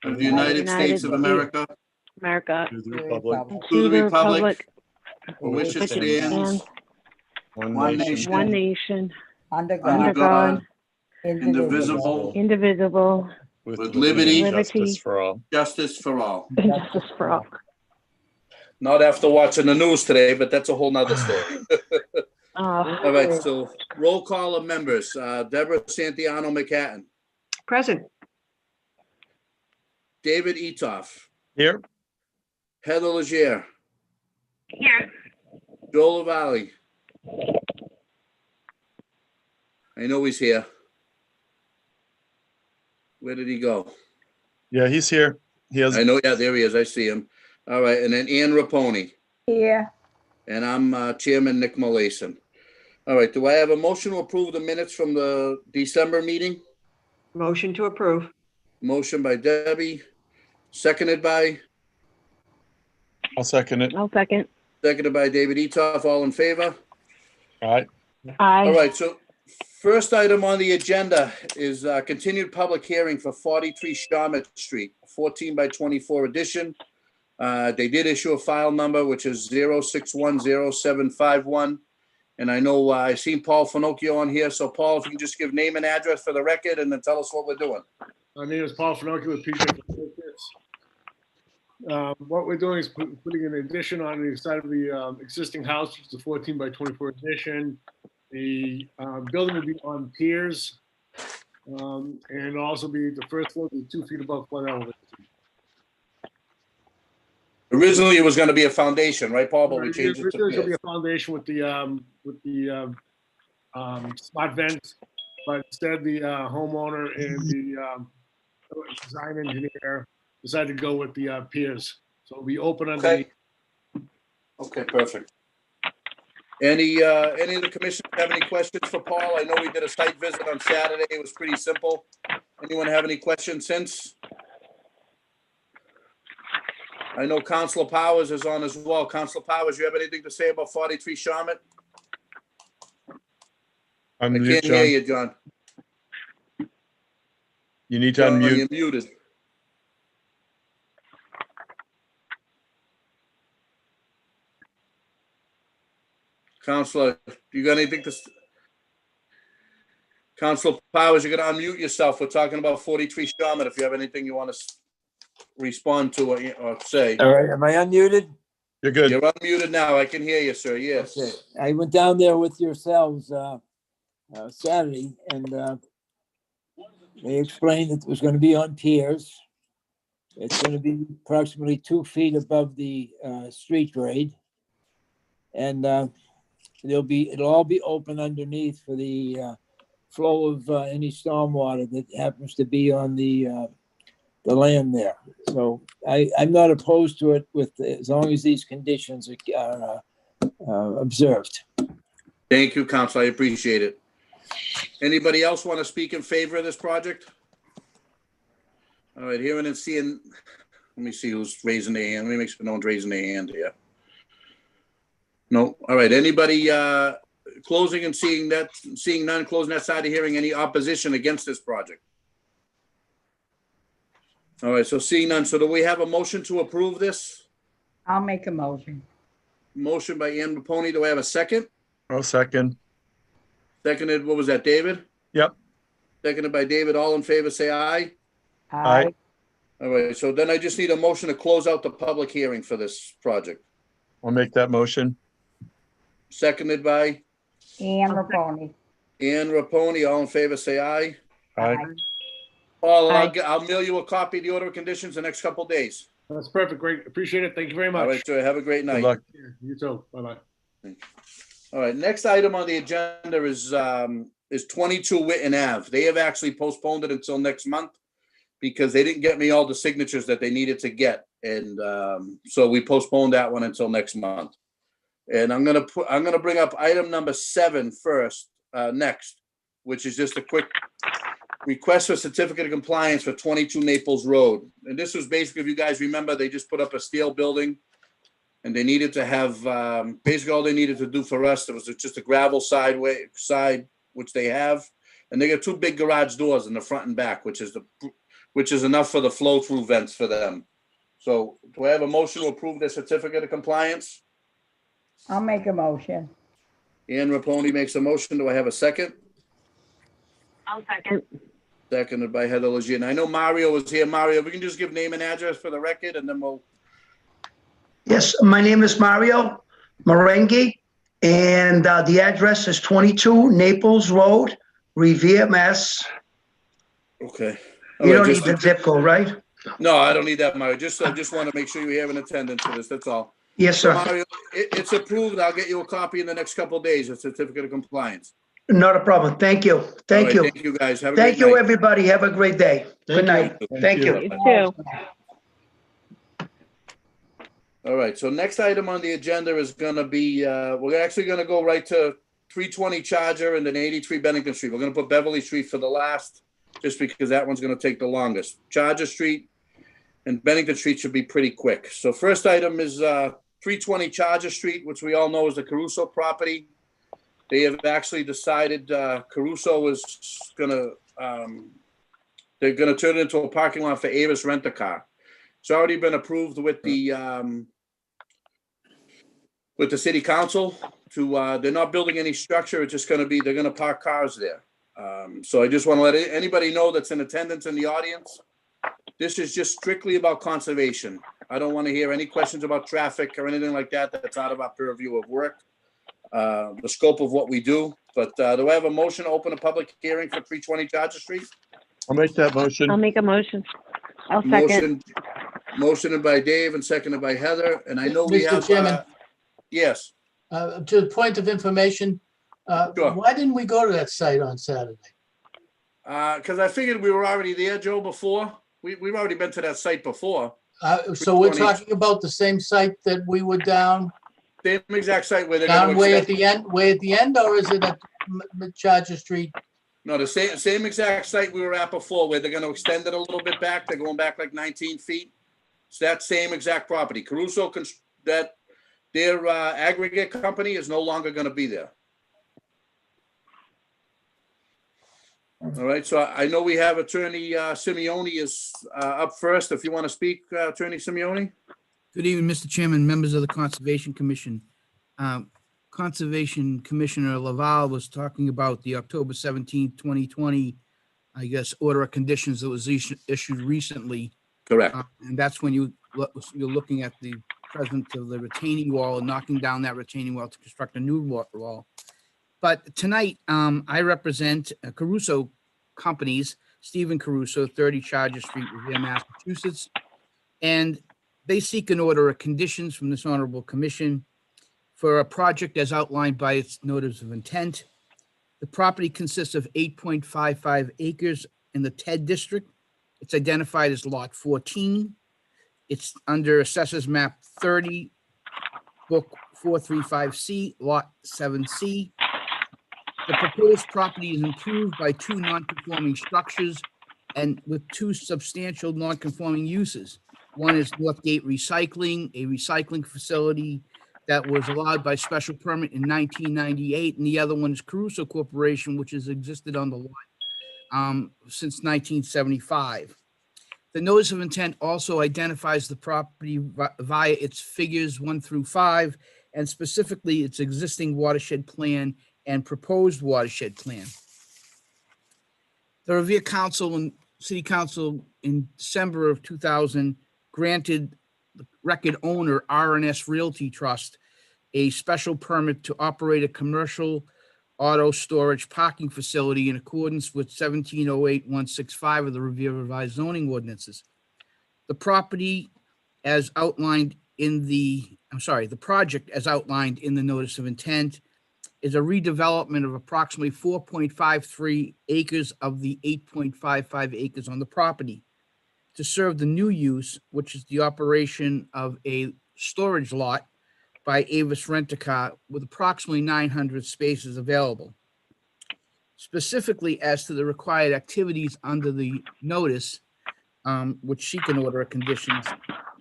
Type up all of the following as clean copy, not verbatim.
of the United States of America, to the republic, to the republic for which it stands, one nation, one nation, under under God, God, indivisible, indivisible, with and liberty, justice for all. justice for all. and justice for all. Not after watching the news today, but that's a whole nother story. All right, so roll call of members. Deborah Santiano McHatton, Present. David Etoff, Here, Heather Legere, Here. Joe Lavalley. I know he's here. Where did he go? yeah, he's here. He has. I know, yeah, there he is. I see him. All right, and then Ann Raponi. Here. And I'm Chairman Nick Molason. All right, do I have a motion to approve the minutes from the December meeting? Motion to approve. Motion by Debbie, seconded by I'll second it. I'll second. seconded by David Etoff. All in favor? All right. Aye. All right, so first item on the agenda is continued public hearing for 43 Shawmut Street, 14 by 24 edition. They did issue a file number, which is 0610751. And I know I've seen Paul Finocchio on here. So Paul, if you can just give name and address for the record and then tell us what we're doing. My name is Paul Finocchio with PJ Associates. What we're doing is putting an addition on the side of the existing house, which is a 14 by 24 addition. The building will be on piers and also be the first floor will be 2 feet above flood elevation. Originally, it was going to be a foundation, right, Paul? But we changed it There's to going to be piers. a foundation with the spot vents, but instead the homeowner and the design engineer decided to go with the piers. So it'll be open underneath. Okay, perfect. Any of the commissioners have any questions for Paul? I know we did a site visit on Saturday. It was pretty simple. Anyone have any questions since? I know Councilor Powers is on as well. Councilor Powers, you have anything to say about 43 Shawmut? I Unmute, can't hear John. you, John. You need to John, unmute. you're muted. Councilor, you got anything to? Councilor Powers, you're gonna unmute yourself. We're talking about 43 Shawmut. If you have anything you want to respond to or say. All right, am I unmuted? You're good. You're unmuted now. I can hear you, sir. Yes. Okay. I went down there with yourselves Saturday, and they explained that it was going to be on piers. It's going to be approximately 2 feet above the street grade, and it'll all be open underneath for the flow of any stormwater that happens to be on the land there. So I'm not opposed to it as long as these conditions are observed. Thank you, Council. I appreciate it. Anybody else want to speak in favor of this project? All right, hearing and seeing. Let me see who's raising their hand. Let me make sure no one's raising their hand here. No. All right. Anybody closing and seeing none, closing that side of hearing. Any opposition against this project? All right. So seeing none. So do we have a motion to approve this? I'll make a motion. Motion by Ann Raponi. Do I have a second? I'll second. Seconded. What was that, David? Yep. Seconded by David. All in favor, say aye. Aye. All right. So then I just need a motion to close out the public hearing for this project. I'll make that motion. Seconded by Ann Raponi. Ann Raponi. All in favor, say aye. Aye. Paul, Aye. I'll mail you a copy of the order of conditions the next couple of days. That's perfect. Great. Appreciate it. Thank you very All much. right, sir. Have a great Good night. luck. You too. Bye-bye. All right. Next item on the agenda is 22 Whitten Ave. They have actually postponed it until next month because they didn't get me all the signatures that they needed to get, and so we postponed that one until next month. And I'm gonna bring up item number 7 first, next, which is just a quick request for certificate of compliance for 22 Naples Road. And this was basically, if you guys remember, they just put up a steel building and they needed to have, basically all they needed to do for us, there was just a gravel side, which they have. And they got 2 big garage doors in the front and back, which is which is enough for the flow-through vents for them. So do I have a motion to approve the certificate of compliance? I'll make a motion. Ann Raponi makes a motion. Do I have a second? I'll second. Seconded by Heather Lejeune. I know Mario was here. Mario, we can just give name and address for the record, and then we'll. Yes, my name is Mario Marengi, and the address is 22 Naples Road, Revere, Mass. Okay. All You right, don't need just- the zip code, right? No, I don't need that, Mario. I just want to make sure you have an attendance for this. That's all. Yes, So sir. Mario, it's approved. I'll get you a copy in the next couple of days, a certificate of compliance. Not a problem. Thank you. All Thank right, you. Thank you, guys. Have a Thank great you, night. everybody. Have a great day. Good night. Thank you. You too. All right, so next item on the agenda is gonna be, we're actually gonna go right to 320 Charger and then 83 Bennington Street. We're gonna put Beverly Street for the last, just because that one's gonna take the longest. Charger Street and Bennington Street should be pretty quick. So first item is 320 Charger Street, which we all know is the Caruso property. They have actually decided Caruso is gonna, they're gonna turn it into a parking lot for Avis Rent-A-Car. It's already been approved with the city council to, they're not building any structure. It's just gonna be, they're gonna park cars there. So I just want to let anybody know that's in attendance in the audience. This is just strictly about conservation. I don't want to hear any questions about traffic or anything like that. That's out of our purview of work, the scope of what we do. But do I have a motion to open a public hearing for 320 Charger Street? I'll make that I'll motion. make a motion. I'll second. Motioned by Dave and seconded by Heather. And I know we Mr. have, Chairman. yes, To the point of information, Sure. why didn't we go to that site on Saturday? because I figured we were already there, Joe, before. We've already been to that site before. So we're 320. talking about the same site that we were down Same exact site where they're going down to way at extend. the end, or is it at Charger Street? No, the same exact site we were at before, where they're gonna extend it a little bit back. They're going back like 19 feet. It's that same exact property. Caruso, that their aggregate company is no longer gonna be there. All right, so I know we have Attorney Simone is up first. If you want to speak, Attorney Simone? Good evening, Mr. Chairman, members of the Conservation Commission. Conservation Commissioner Lavalley was talking about the October 17, 2020, I guess, order of conditions that was issued recently. Correct. And that's when you're looking at the presence of the retaining wall and knocking down that retaining wall to construct a new wall. But tonight, I represent Caruso Companies, Stephen Caruso, 30 Charger Street, Revere, Massachusetts. And they seek an order of conditions from this honorable commission for a project as outlined by its notice of intent. The property consists of 8.55 acres in the TED district. It's identified as Lot 14. It's under Assessors Map 30, Book 435C, Lot 7C. The proposed property is improved by two non-conforming structures and with two substantial non-conforming uses. One is Northgate Recycling, a recycling facility that was allowed by special permit in 1998, and the other one is Caruso Corporation, which has existed on the lot since 1975. The notice of intent also identifies the property via its figures 1 through 5, and specifically its existing watershed plan and proposed watershed plan. The Revere Council and City Council in December of 2000 granted the record owner R&S Realty Trust a special permit to operate a commercial auto storage parking facility in accordance with 1708-165 of the Revere Revised Zoning Ordinances. The property as outlined in the project as outlined in the notice of intent is a redevelopment of approximately 4.53 acres of the 8.55 acres on the property to serve the new use, which is the operation of a storage lot by Avis Rent-A-Car with approximately 900 spaces available. Specifically as to the required activities under the notice, which she can order a conditions,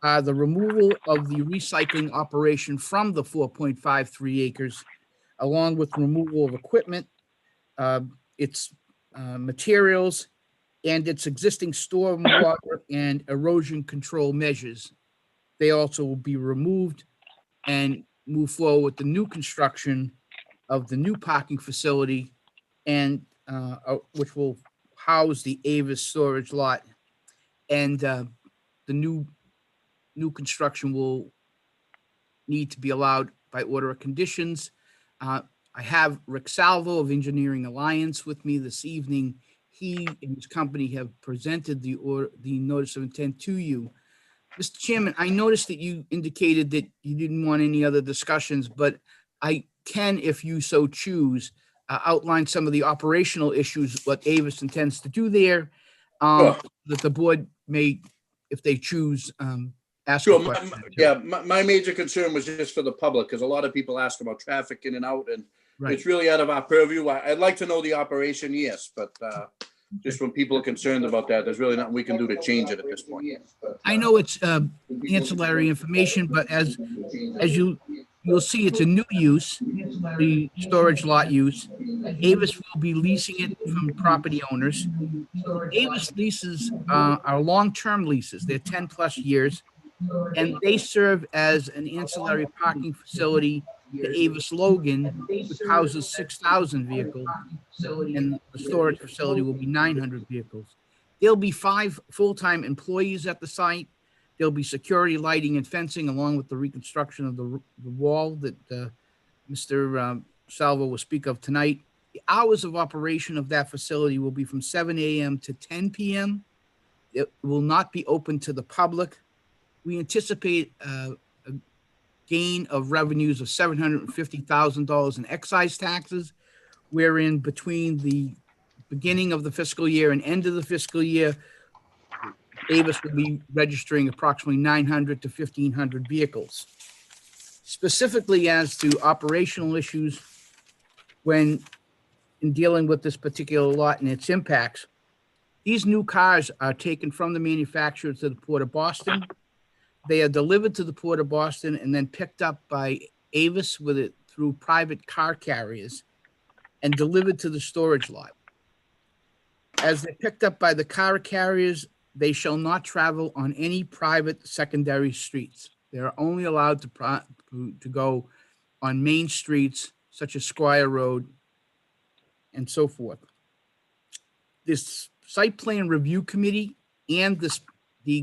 the removal of the recycling operation from the 4.53 acres, along with removal of equipment, its materials, and its existing stormwater and erosion control measures. They also will be removed and move forward with the new construction of the new parking facility and which will house the Avis storage lot. And the new construction will need to be allowed by order of conditions. I have Rick Salvo of Engineering Alliance with me this evening. He and his company have presented the notice of intent to you. Mr. Chairman, I noticed that you indicated that you didn't want any other discussions, but I can, if you so choose, outline some of the operational issues, what Avis intends to do there, Sure. that the board may, if they choose, ask a Sure. question. My major concern was just for the public, because a lot of people ask about traffic in and out, and Right. it's really out of our purview. I'd like to know the operation, yes, but just when people are concerned about that, there's really nothing we can do to change it at this point. I know it's ancillary information, but as you'll see, it's a new use, the storage lot use. Avis will be leasing it from property owners. Avis leases are long-term leases. They're 10+ years, and they serve as an ancillary parking facility to Avis Logan, which houses 6,000 vehicles, and the storage facility will be 900 vehicles. There'll be 5 full-time employees at the site. There'll be security, lighting, and fencing, along with the reconstruction of the wall that Mr. Salvo will speak of tonight. The hours of operation of that facility will be from 7 a.m. to 10 p.m. It will not be open to the public. We anticipate a gain of revenues of $750,000 in excise taxes, wherein between the beginning of the fiscal year and end of the fiscal year, Avis will be registering approximately 900 to 1,500 vehicles. Specifically as to operational issues when in dealing with this particular lot and its impacts, these new cars are taken from the manufacturer to the Port of Boston. They are delivered to the Port of Boston and then picked up by Avis with it through private car carriers and delivered to the storage lot. As they're picked up by the car carriers, they shall not travel on any private secondary streets. They are only allowed to go on main streets such as Squire Road and so forth. This site plan review committee and the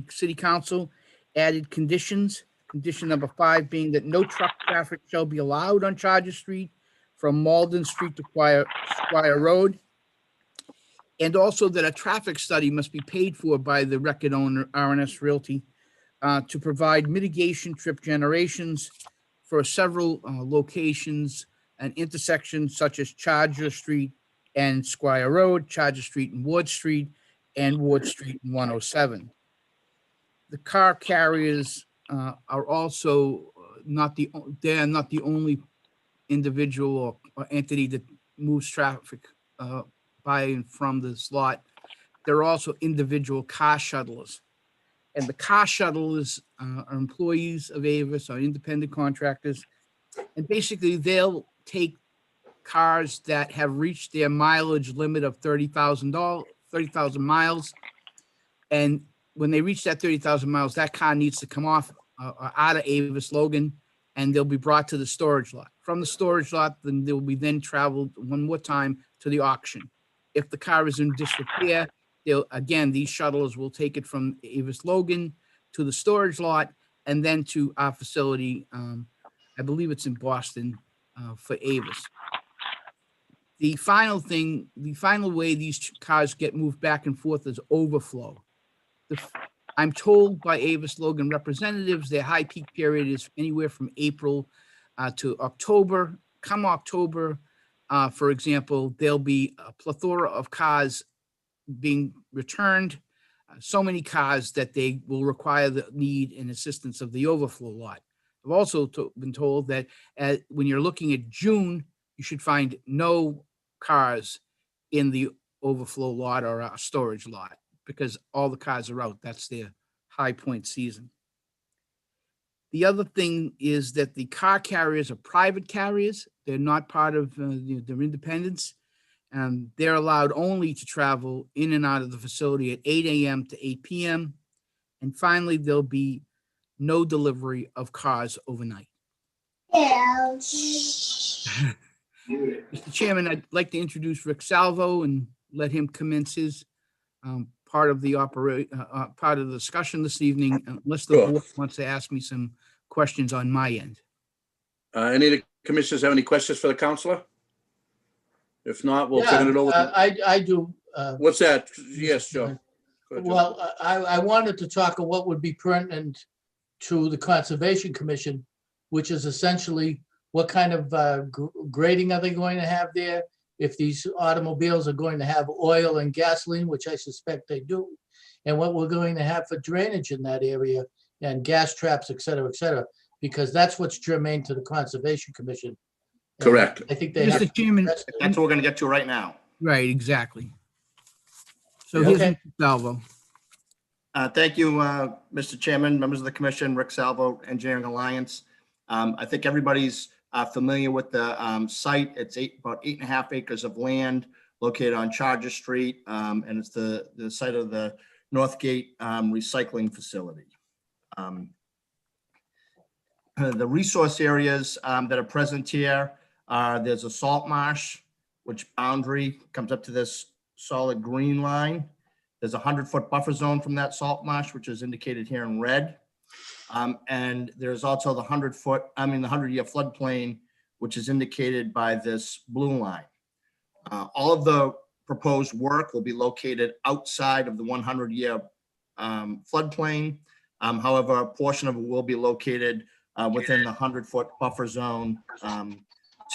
city council added conditions. Condition number 5 being that no truck traffic shall be allowed on Charger Street from Malden Street to Squire Road. And also that a traffic study must be paid for by the record owner, R&S Realty, to provide mitigation trip generations for several locations and intersections such as Charger Street and Squire Road, Charger Street and Ward Street, and Ward Street and 107. The car carriers are also they're not the only individual or entity that moves traffic by and from this lot. There are also individual car shuttlers. And the car shuttlers are employees of Avis, are independent contractors. And basically they'll take cars that have reached their mileage limit of 30,000 miles. And when they reach that 30,000 miles, that car needs to come off out of Avis Logan, and they'll be brought to the storage lot. From the storage lot, then they'll be then traveled one more time to the auction. If the car is in disrepair, these shuttlers will take it from Avis Logan to the storage lot and then to our facility. I believe it's in Boston for Avis. The final way these cars get moved back and forth is Overflow. I'm told by Avis Logan representatives, their high peak period is anywhere from April to October. Come October, for example, there'll be a plethora of cars being returned, so many cars that they will require the need and assistance of the overflow lot. I've also been told that when you're looking at June, you should find no cars in the overflow lot or storage lot because all the cars are out. That's their high point season. The other thing is that the car carriers are private carriers. They're not part of, they're independents. They're allowed only to travel in and out of the facility at 8 a.m. to 8 p.m. And finally, there'll be no delivery of cars overnight. Mr. Chairman, I'd like to introduce Rick Salvo and let him commence his part of the discussion this evening, unless the Sure. board wants to ask me some questions on my end. Any of the commissioners have any questions for the counselor? If not, we'll turn it over. I do. What's that? Yes, Joe. Go ahead, Joe. Well, I wanted to talk of what would be pertinent to the Conservation Commission, which is essentially what kind of grading are they going to have there? If these automobiles are going to have oil and gasoline, which I suspect they do, and what we're going to have for drainage in that area and gas traps, et cetera, because that's what's germane to the Conservation Commission. And Correct. I think they have. Mr. Chairman, That's what we're gonna get to right now. right, exactly. So Yeah. here's Okay. Mr. Salvo. Thank you, Mr. Chairman, members of the commission, Rick Salvo, Engineering Alliance. I think everybody's familiar with the site. It's about 8.5 acres of land located on Charger Street, and it's the site of the Northgate recycling facility. The resource areas that are present here are, there's a salt marsh, which boundary comes up to this solid green line. There's a 100-foot buffer zone from that salt marsh, which is indicated here in red. And there's also the 100-year floodplain, which is indicated by this blue line. All of the proposed work will be located outside of the 100-year floodplain. However, a portion of it will be located within the 100-foot buffer zone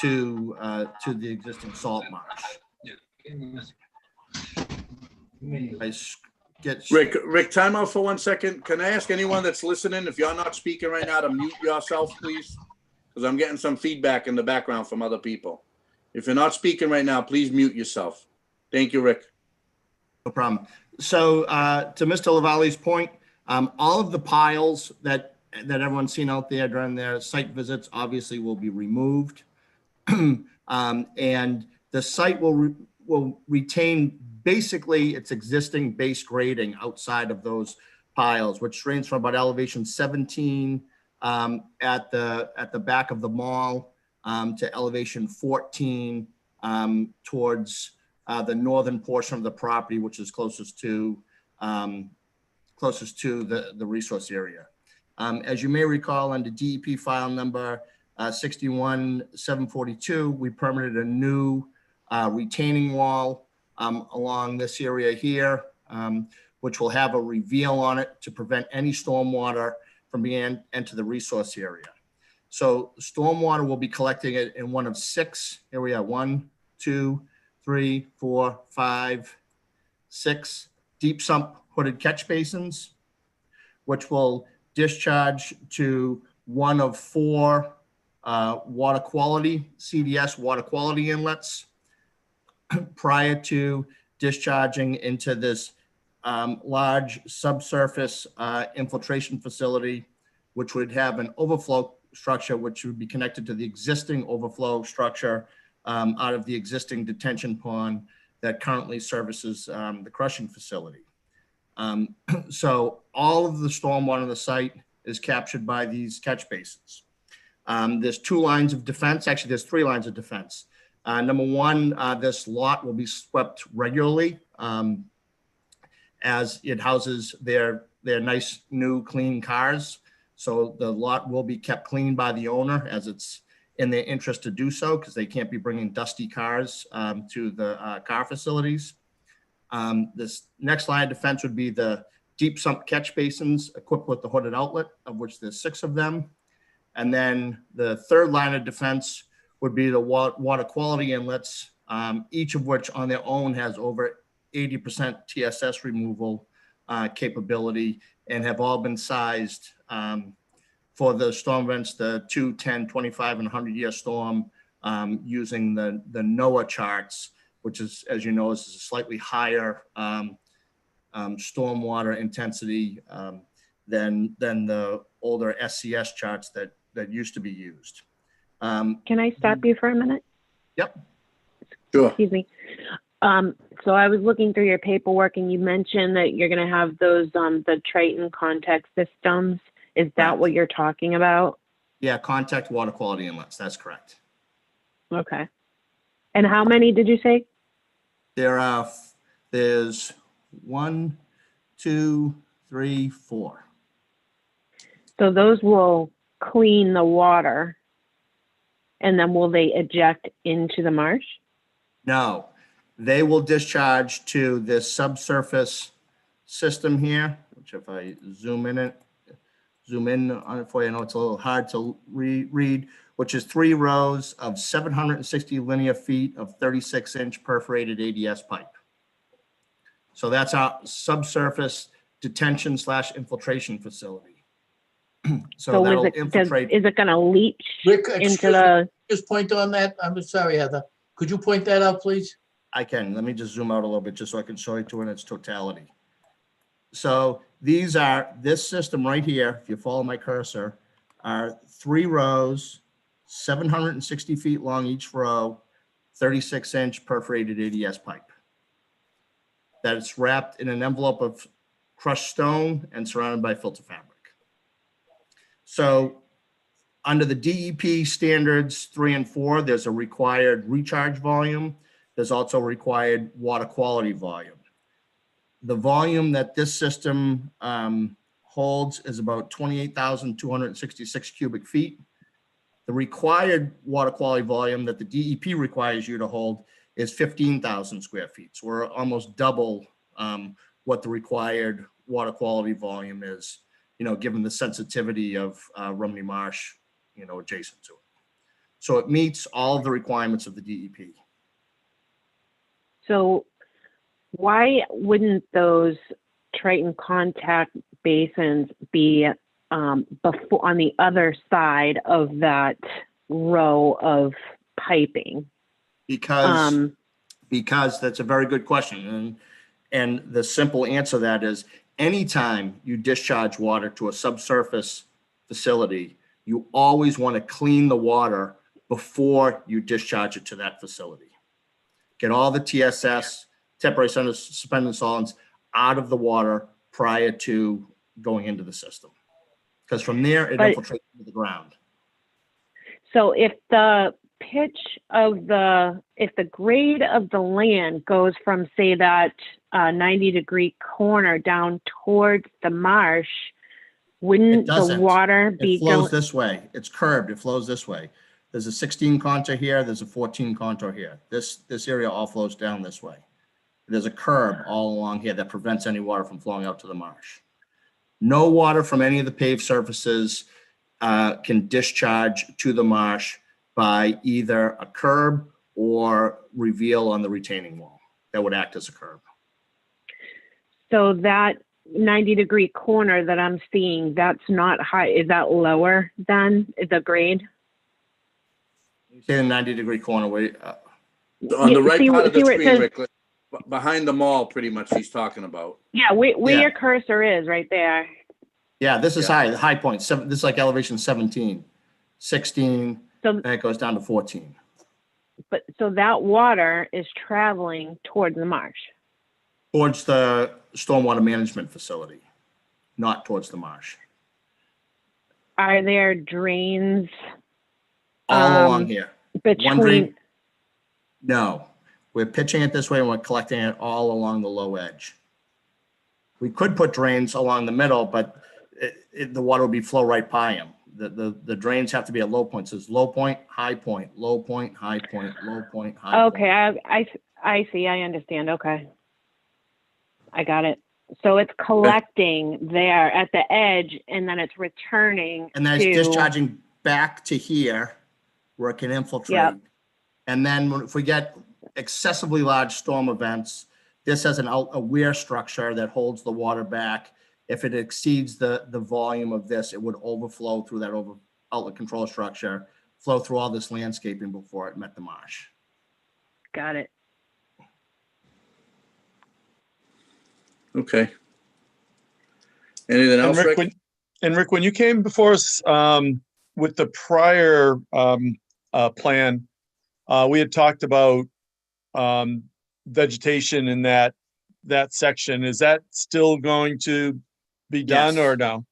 to the existing salt marsh. Rick, time out for 1 second. Can I ask anyone that's listening, if you're not speaking right now, to mute yourself, please? Because I'm getting some feedback in the background from other people. If you're not speaking right now, please mute yourself. Thank you, Rick. No problem. So to Mr. Lavalley's point, all of the piles that everyone's seen out there during their site visits obviously will be removed. And the site will retain basically its existing base grading outside of those piles, which range from about elevation 17 at the back of the mall to elevation 14 towards the northern portion of the property, which is closest to the resource area. As you may recall, under DEP file number 61742, we permitted a new retaining wall along this area here, which will have a reveal on it to prevent any stormwater from being into the resource area. So stormwater will be collecting it in one of 6 area, 1, 2, 3, 4, 5, 6 deep sump hooded catch basins, which will discharge to one of 4 water quality, CDS water quality inlets prior to discharging into this large subsurface infiltration facility, which would have an overflow structure, which would be connected to the existing overflow structure out of the existing detention pond that currently services the crushing facility. So all of the stormwater on the site is captured by these catch basins. There's 2 lines of defense. Actually, there's 3 lines of defense. Number 1, this lot will be swept regularly as it houses their nice new clean cars. So the lot will be kept clean by the owner, as it's in their interest to do so, because they can't be bringing dusty cars to the car facilities. This next line of defense would be the deep sump catch basins equipped with the hooded outlet, of which there's 6 of them. And then the 3rd line of defense would be the water quality inlets, each of which on their own has over 80% TSS removal capability, and have all been sized for the storm events, the 2, 10, 25, and 100-year storm, using the NOAA charts, which is, as you know, is a slightly higher stormwater intensity than the older SCS charts that used to be used. Can I stop you for a minute? Yep. Sure. Excuse me. So I was looking through your paperwork and you mentioned that you're gonna have those, the Triton contact systems. Is that Correct. what you're talking about? Yeah, contact water quality inlets, that's correct. Okay. And how many did you say? There's 1, 2, 3, 4. So those will clean the water and then will they eject into the marsh? No, they will discharge to this subsurface system here, which if I zoom in on it for you, I know it's a little hard to read, which is 3 rows of 760 linear feet of 36-inch perforated ADS pipe. So that's our subsurface detention / infiltration facility. So that'll infiltrate. Is it gonna leach Rick, into excuse me, the, just point on that. I'm sorry, Heather. Could you point that out, please? I can. Let me just zoom out a little bit just so I can show you to in its totality. So this system right here, if you follow my cursor, are 3 rows, 760 feet long each row, 36-inch perforated ADS pipe. That's wrapped in an envelope of crushed stone and surrounded by filter fabric. So under the DEP standards 3 and 4, there's a required recharge volume. There's also required water quality volume. The volume that this system holds is about 28,266 cubic feet. The required water quality volume that the DEP requires you to hold is 15,000 square feet. So we're almost double what the required water quality volume is, given the sensitivity of Rumney Marsh, adjacent to it. So it meets all of the requirements of the DEP. so why wouldn't those Triton contact basins be before on the other side of that row of piping? Because that's a very good question. And the simple answer to that is anytime you discharge water to a subsurface facility, you always want to clean the water before you discharge it to that facility. Get all the TSS, temporary suspended solids, out of the water prior to going into the system. Because from there, it infiltrates into the ground. So if the grade of the land goes from, say, that 90-degree corner down towards the marsh, wouldn't the water be It flows this way. It's curved. It flows this way. There's a 16 contour here. There's a 14 contour here. This area all flows down this way. There's a curb all along here that prevents any water from flowing out to the marsh. No water from any of the paved surfaces can discharge to the marsh by either a curb or reveal on the retaining wall that would act as a curb. So that 90-degree corner that I'm seeing, that's not high. Is that lower than the grade? You say the 90-degree corner way. On the right part of the where it screen, says- Rick, behind the mall, pretty much he's talking about. Yeah, where your cursor is, right there. Yeah, this is high, the high point. This is like elevation 17, 16, So, and it goes down to 14. so that water is traveling towards the marsh. Towards the stormwater management facility, not towards the marsh. Are there drains All along here. One between? drain? No, we're pitching it this way and we're collecting it all along the low edge. We could put drains along the middle, but the water would be flow right by them. The drains have to be at low points. It's low point, high point, low point, high point, low point, high point. Okay, I see. I understand. Okay, I got it. So it's collecting there at the edge, and then it's returning. And then it's discharging back to here, where it can infiltrate. Yep. And then if we get excessively large storm events, this has a weir structure that holds the water back. If it exceeds the volume of this, it would overflow through that outlet control structure, flow through all this landscaping before it met the marsh. Got it. Okay. Anything else, Rick? Rick, when you came before us with the prior plan, we had talked about vegetation in that section. Is that still going to be done Yes. or no?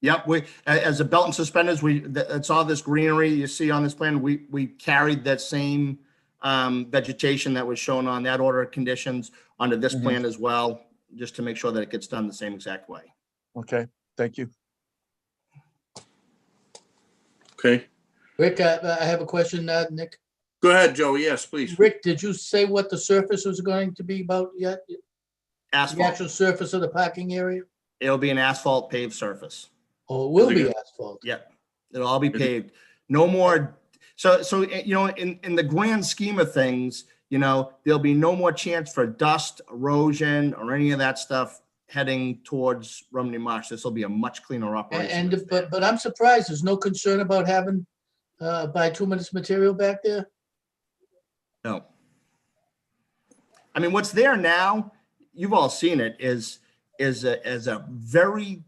Yep, as a belt and suspenders, it's all this greenery you see on this plan. We carried that same vegetation that was shown on that order of conditions onto this plan as well, just to make sure that it gets done the same exact way. Okay, thank you. Okay, Rick, I have a question, Nick. go ahead, Joe. Yes, please. Rick, did you say what the surface was going to be about yet? The Asphalt. actual surface of the parking area? It'll be an asphalt paved surface. Oh, it will Is it be good? asphalt. Yep, it'll all be paved. No more. So you know, in the grand scheme of things, you know, there'll be no more chance for dust, erosion, or any of that stuff heading towards Rumney Marsh. This will be a much cleaner operation. And but I'm surprised there's no concern about having bituminous material back there. No. I mean, what's there now, you've all seen it, is a very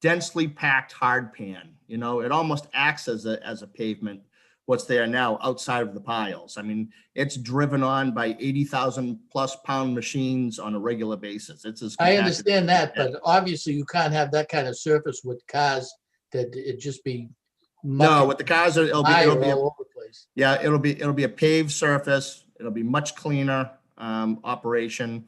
densely packed hard pan. You know, it almost acts as a pavement. What's there now outside of the piles? I mean, it's driven on by 80,000 plus pound machines on a regular basis. It's as I understand that, but obviously you can't have that kind of surface with cars that it just be. No, with the cars, it'll be all over the place. Yeah, it'll be a paved surface. It'll be much cleaner operation.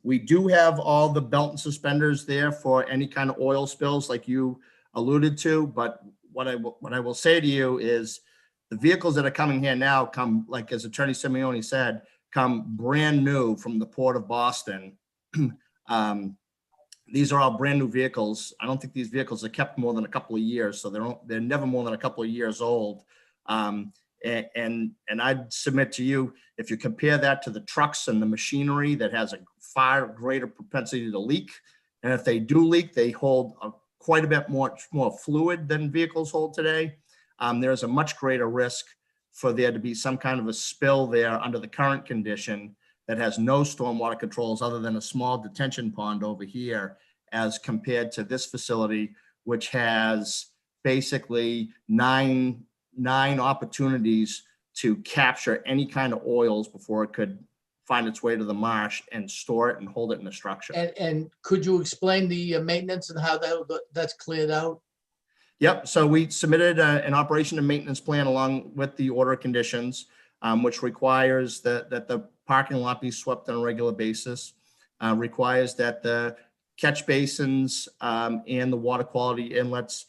We do have all the belt and suspenders there for any kind of oil spills like you alluded to. But what I will say to you is the vehicles that are coming here now come, like as Attorney Simone said, come brand new from the Port of Boston. These are all brand new vehicles. I don't think these vehicles are kept more than a couple of years, so they're never more than a couple of years old. And I'd submit to you, if you compare that to the trucks and the machinery that has a far greater propensity to leak, and if they do leak, they hold quite a bit more fluid than vehicles hold today. There's a much greater risk for there to be some kind of a spill there under the current condition that has no stormwater controls other than a small detention pond over here, as compared to this facility, which has basically nine opportunities to capture any kind of oils before it could find its way to the marsh and store it and hold it in a structure. And could you explain the maintenance and how that's cleared out? Yep. So we submitted an operation and maintenance plan along with the order of conditions, which requires that the parking lot be swept on a regular basis, requires that the catch basins and the water quality inlets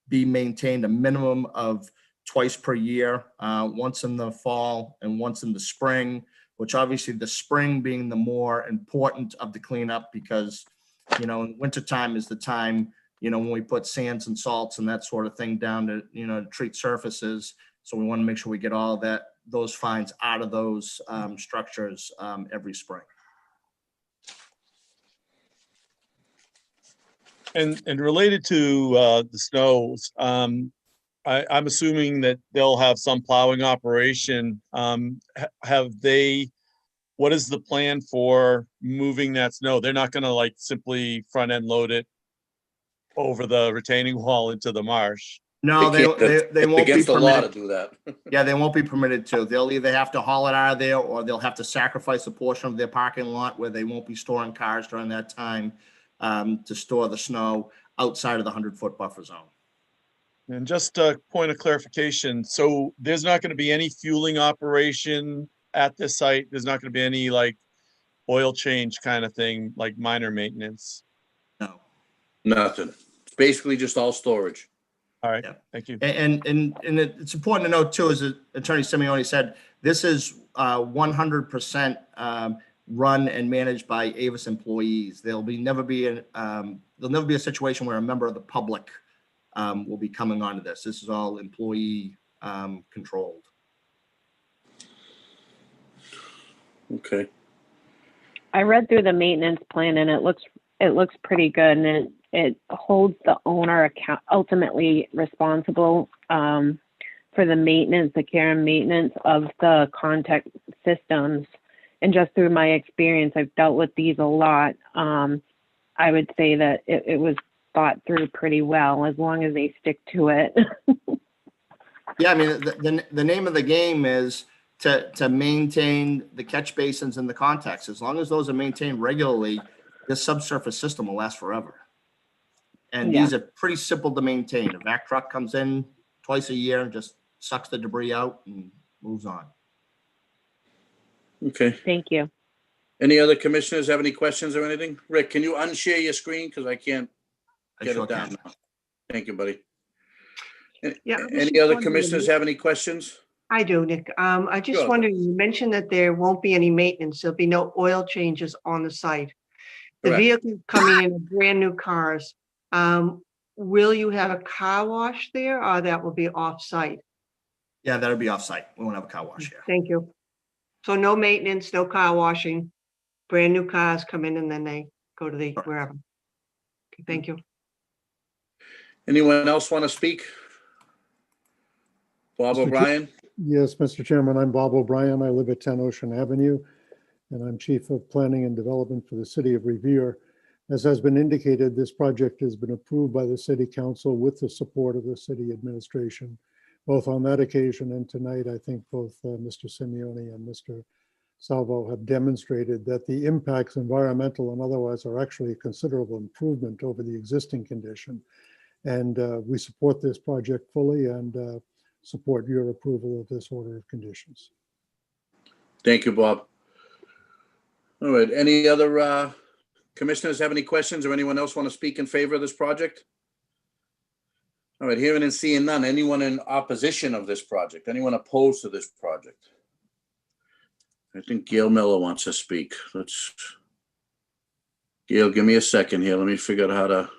be maintained a minimum of twice per year, once in the fall and once in the spring, which obviously the spring being the more important of the cleanup, because, you know, in wintertime is the time, you know, when we put sands and salts and that sort of thing down to, you know, to treat surfaces. So we want to make sure we get all those fines out of those structures every spring. And related to the snows, I'm assuming that they'll have some plowing operation. What is the plan for moving that snow? They're not gonna like simply front end load it over the retaining wall into the marsh. No, they won't be against the law to permitted. do that. Yeah, they won't be permitted to. They'll either have to haul it out of there, or they'll have to sacrifice a portion of their parking lot where they won't be storing cars during that time to store the snow outside of the 100-foot buffer zone. And just a point of clarification, so there's not going to be any fueling operation at this site? There's not going to be any like oil change kind of thing, like minor maintenance? No. Nothing. It's basically just all storage. All right, Yeah. thank you. And it's important to note too, as Attorney Simone said, this is 100% run and managed by Avis employees. There'll never be a situation where a member of the public will be coming onto this. This is all employee controlled. Okay. I read through the maintenance plan and it looks pretty good, and it holds the owner ultimately responsible for the maintenance, the care and maintenance of the contact systems. And just through my experience, I've dealt with these a lot. I would say that it was thought through pretty well, as long as they stick to it. Yeah, I mean, the name of the game is to maintain the catch basins and the contacts. As long as those are maintained regularly, this subsurface system will last forever. And these are pretty simple to maintain. A vac truck comes in twice a year and just sucks the debris out and moves on. Okay. Thank you. Any other commissioners have any questions or anything? Rick, can you unshare your screen? Because I can't I get sure it down can. now. Thank you, buddy. Yeah, I was Any just other wondering- commissioners have any questions? I do, Nick. I just Sure. wondered, you mentioned that there won't be any maintenance. There'll be no oil changes on the site. The Correct. vehicles coming in are brand new cars. Will you have a car wash there or that will be off-site? Yeah, that'll be off-site. We won't have a car wash here. Thank you. So no maintenance, no car washing, brand new cars come in and then they go to the Correct. wherever. Okay, thank you. Anyone else want to speak? Bob Mr. Chair- O'Brien? Yes, Mr. Chairman, I'm Bob O'Brien. I live at 10 Ocean Avenue, and I'm Chief of Planning and Development for the City of Revere. As has been indicated, this project has been approved by the City Council with the support of the city administration. Both on that occasion and tonight, I think both Mr. Simone and Mr. Salvo have demonstrated that the impacts, environmental and otherwise, are actually a considerable improvement over the existing condition. And we support this project fully and support your approval of this order of conditions. Thank you, Bob. All right, any other commissioners have any questions or anyone else want to speak in favor of this project? All right, hearing and seeing none. Anyone in opposition of this project? Anyone opposed to this project? I think Gail Miller wants to speak. Gail, give me a second here. Let me figure out how to.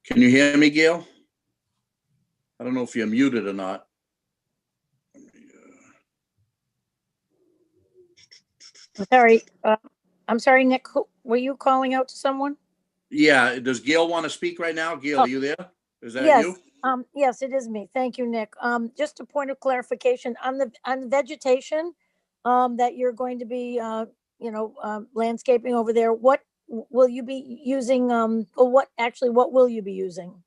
Can you hear me, Gail? I don't know if you're muted or not. I'm sorry, Nick, were you calling out to someone? Yeah, does Gail want to speak right now? Gail, are you there? Is that Yes, you? yes, it is me. Thank you, Nick. Just a point of clarification on the vegetation that you're going to be, landscaping over there. What will you be using? Or what will you be using?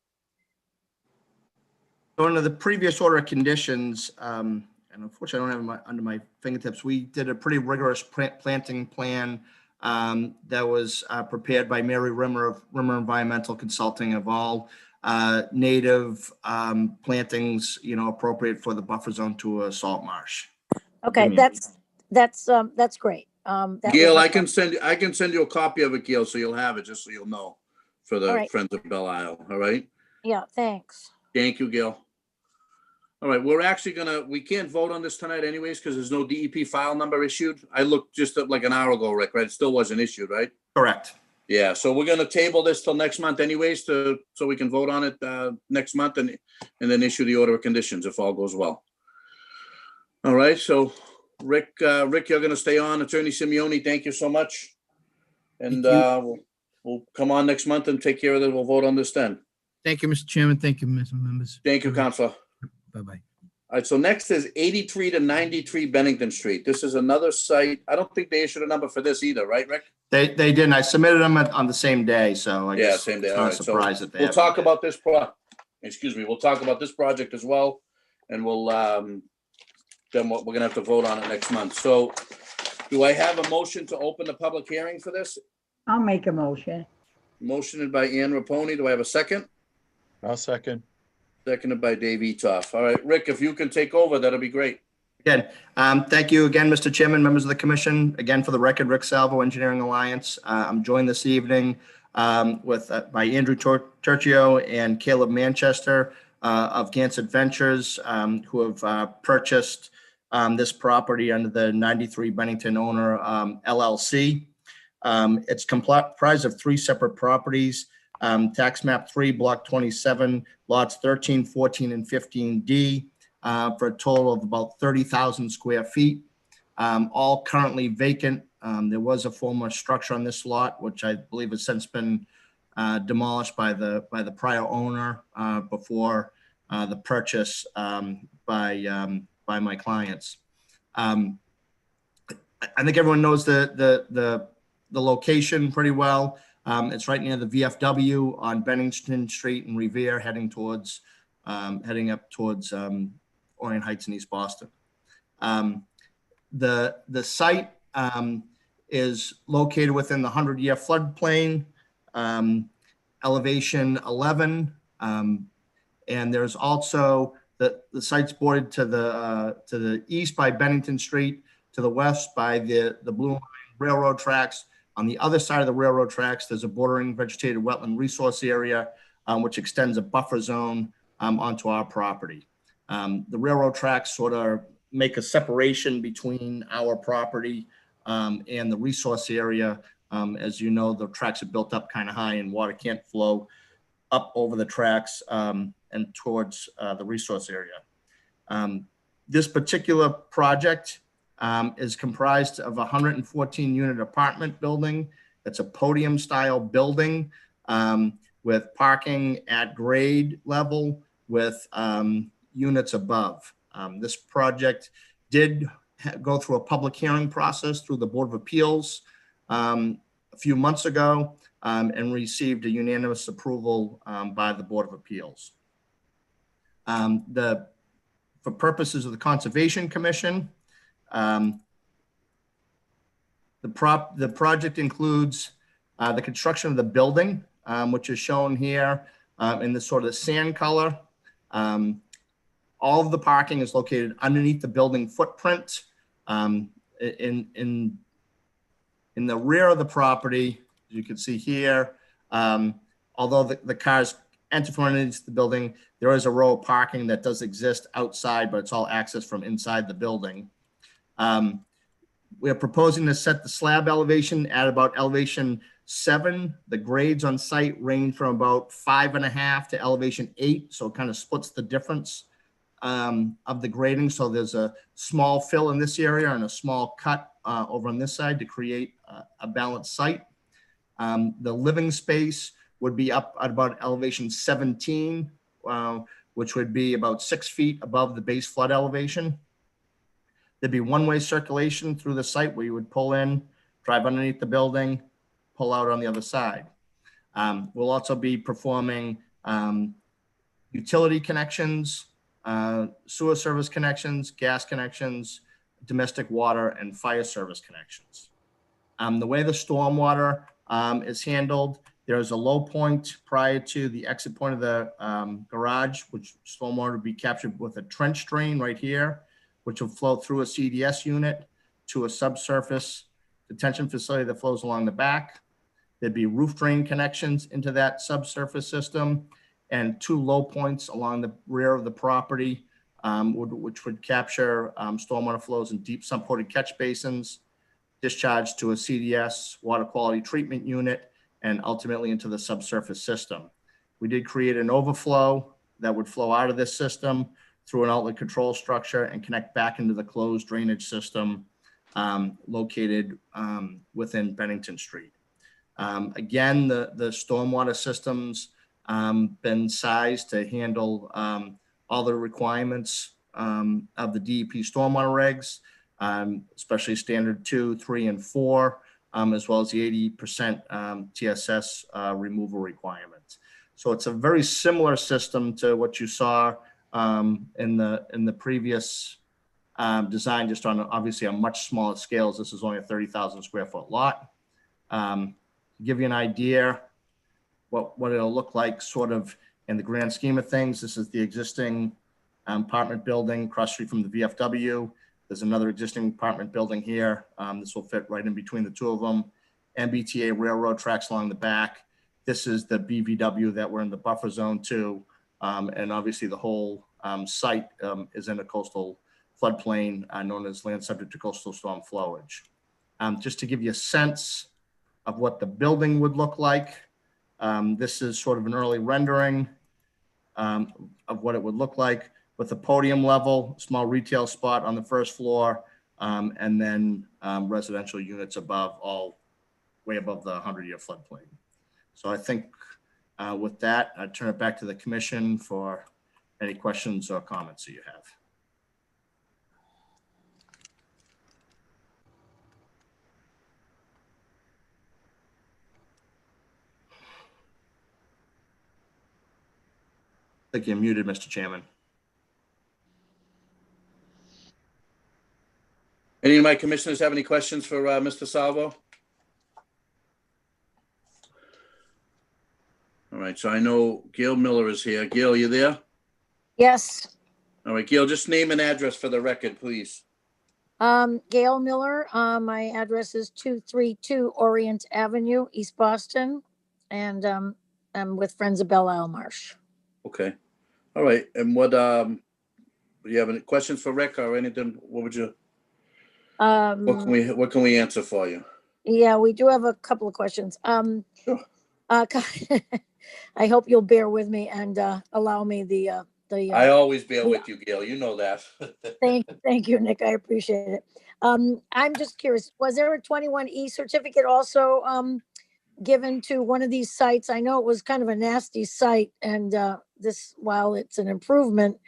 So under the previous order of conditions, and unfortunately I don't have them under my fingertips, we did a pretty rigorous planting plan that was prepared by Mary Rimmer of Rimmer Environmental Consulting, of all native plantings, appropriate for the buffer zone to a salt marsh. Okay, that's great. Gail, I can send you a copy of it, Gail, so you'll have it, just so you'll know, for the right. Friends of Belle Isle. All right. Yeah, thanks. Thank you, Gail. All right, we're actually we can't vote on this tonight anyways, because there's no DEP file number issued. I looked just like an hour ago, Rick, right? It still wasn't issued, right? Correct. Yeah, so we're gonna table this till next month anyways, so we can vote on it next month and then issue the order of conditions if all goes well. All right, so Rick, you're gonna stay on. Attorney Simeone, thank you so much. And we'll come on next month and take care of it. We'll vote on this then. Thank you, Mr. Chairman. Thank you, Mr. Members. Thank you, Counselor. Bye-bye. All right, so next is 83 to 93 Bennington Street. This is another site. I don't think they issued a number for this either, right, Rick? They didn't. I submitted them on the same day, so I guess same day. it's All not right, a so surprise that they we'll haven't talk been. about this we'll talk about this project as well, and we'll then we're gonna have to vote on it next month. So do I have a motion to open the public hearing for this? I'll make a motion. Motioned by Ann Raponi. Do I have a second? I'll second. Seconded by Dave Etoff. All right, Rick, if you can take over, that'll be great. Again, thank you again, Mr. Chairman, members of the commission. Again, for the record, Rick Salvo, Engineering Alliance. I'm joined this evening by Andrew Turchio and Caleb Manchester of Gansett Ventures, who have purchased this property under the 93 Bennington owner LLC. It's comprised of 3 separate properties. Tax map 3, block 27, lots 13, 14, and 15D, for a total of about 30,000 square feet, all currently vacant. There was a former structure on this lot, which I believe has since been demolished by the prior owner before the purchase by my clients. I think everyone knows the location pretty well. It's right near the VFW on Bennington Street in Revere, heading up towards Orion Heights in East Boston. The site is located within the 100-year floodplain, elevation 11, and there's also the site's bordered to the east by Bennington Street, to the west by the Blue Line railroad tracks. On the other side of the railroad tracks, there's a bordering vegetated wetland resource area, which extends a buffer zone onto our property. The railroad tracks sort of make a separation between our property and the resource area. As you know, the tracks are built up kind of high and water can't flow up over the tracks and towards the resource area. This particular project is comprised of a 114-unit apartment building. It's a podium-style building with parking at grade level with units above. This project did go through a public hearing process through the Board of Appeals a few months ago and received a unanimous approval by the Board of Appeals. For purposes of the Conservation Commission, the project includes the construction of the building, which is shown here in the sort of sand color. All of the parking is located underneath the building footprint. In the rear of the property, as you can see here, although the cars enter from underneath the building, there is a row of parking that does exist outside, but it's all accessed from inside the building. We're proposing to set the slab elevation at about elevation 7. The grades on site range from about 5.5 to elevation 8, so it kind of splits the difference of the grading. So there's a small fill in this area and a small cut over on this side to create a balanced site. The living space would be up at about elevation 17, which would be about 6 feet above the base flood elevation. There'd be one-way circulation through the site where you would pull in, drive underneath the building, pull out on the other side. We'll also be performing utility connections, sewer service connections, gas connections, domestic water, and fire service connections. The way the stormwater is handled, there's a low point prior to the exit point of the garage, which stormwater would be captured with a trench drain right here, which will flow through a CDS unit to a subsurface detention facility that flows along the back. There'd be roof drain connections into that subsurface system and 2 low points along the rear of the property, which would capture stormwater flows in deep sump-ported catch basins, discharged to a CDS water quality treatment unit, and ultimately into the subsurface system. We did create an overflow that would flow out of this system through an outlet control structure and connect back into the closed drainage system located within Bennington Street. Again, the stormwater systems been sized to handle all the requirements of the DEP stormwater regs, especially standard 2, 3, and 4, as well as the 80% TSS removal requirements. So it's a very similar system to what you saw in the previous design, just on obviously a much smaller scales. This is only a 30,000 square foot lot. To give you an idea what it'll look like sort of in the grand scheme of things, this is the existing apartment building across the street from the VFW. There's another existing apartment building here. This will fit right in between the two of them. MBTA railroad tracks along the back. This is the BVW that we're in the buffer zone to. And obviously the whole site is in a coastal floodplain known as land subject to coastal storm flowage. Just to give you a sense of what the building would look like, this is sort of an early rendering of what it would look like with a podium level, small retail spot on the first floor, and then residential units above, all way above the 100-year floodplain. So I think with that, I turn it back to the commission for any questions or comments that you have. I think you're muted, Mr. Chairman. Any of my commissioners have any questions for Mr. Salvo? All right, so I know Gail Miller is here. Gail, you there? Yes. All right, Gail, just name and address for the record, please. Gail Miller, my address is 232 Orient Avenue, East Boston. And I'm with Friends of Belle Isle Marsh. Okay. All right. And what, do you have any questions for Rick or anything? What would you, what can we answer for you? Yeah, we do have a couple of questions. Sure. I hope you'll bear with me and allow me the. I always bear with you, Gail. You know that. Thank you, Nick. I appreciate it. I'm just curious, was there a 21E certificate also given to one of these sites? I know it was kind of a nasty site, and this, while it's an improvement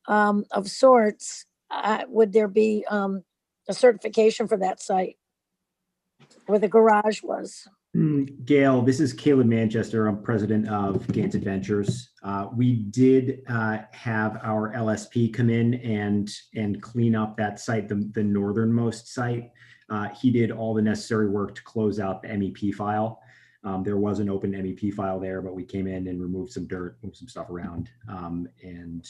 of sorts, would there be a certification for that site where the garage was? Gail, this is Caleb Manchester. I'm president of Gant Adventures. We did have our LSP come in and clean up that site, the northernmost site. He did all the necessary work to close out the MEP file. There was an open MEP file there, but we came in and removed some dirt, moved some stuff around, and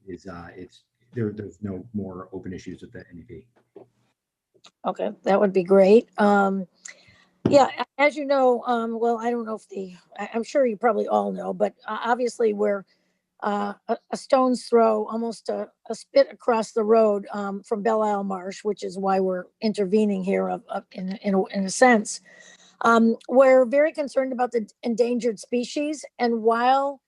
there's no more open issues with the MEP. Okay, that would be great. Yeah, as you know, well, I don't know if I'm sure you probably all know, but obviously we're a stone's throw, almost a spit across the road from Belle Isle Marsh, which is why we're intervening here in a sense. We're very concerned about the endangered species, and while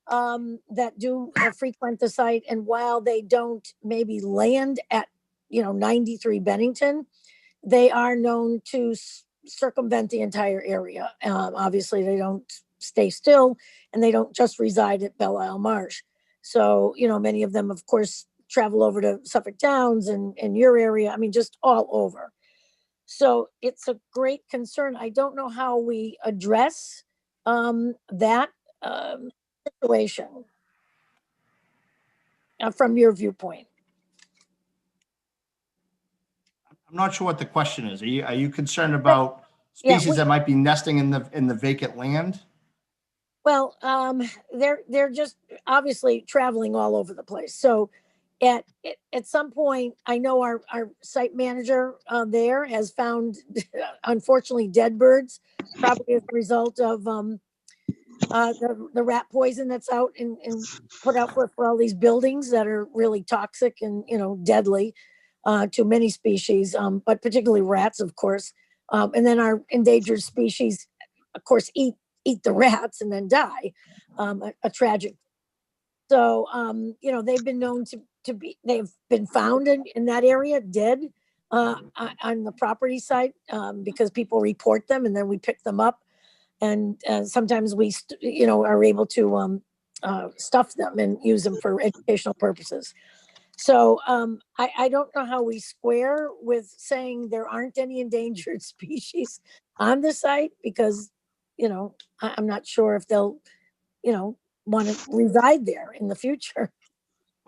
that do frequent the site, and while they don't maybe land at 93 Bennington, they are known to circumvent the entire area. Obviously, they don't stay still, and they don't just reside at Belle Isle Marsh. So, many of them, of course, travel over to Suffolk Downs and your area. I mean, just all over. So it's a great concern. I don't know how we address that situation from your viewpoint. I'm not sure what the question is. Are you concerned about species that might be nesting in the vacant land? Well, they're just obviously traveling all over the place. So at some point, I know our site manager there has found, unfortunately, dead birds, probably as a result of the rat poison that's out and put out for all these buildings that are really toxic and deadly to many species, but particularly rats, of course. And then our endangered species, of course, eat the rats and then die. A tragic. So they've been known they've been found in that area dead on the property site because people report them, and then we pick them up, and sometimes we are able to stuff them and use them for educational purposes. So I don't know how we square with saying there aren't any endangered species on the site, because I'm not sure if they'll want to reside there in the future.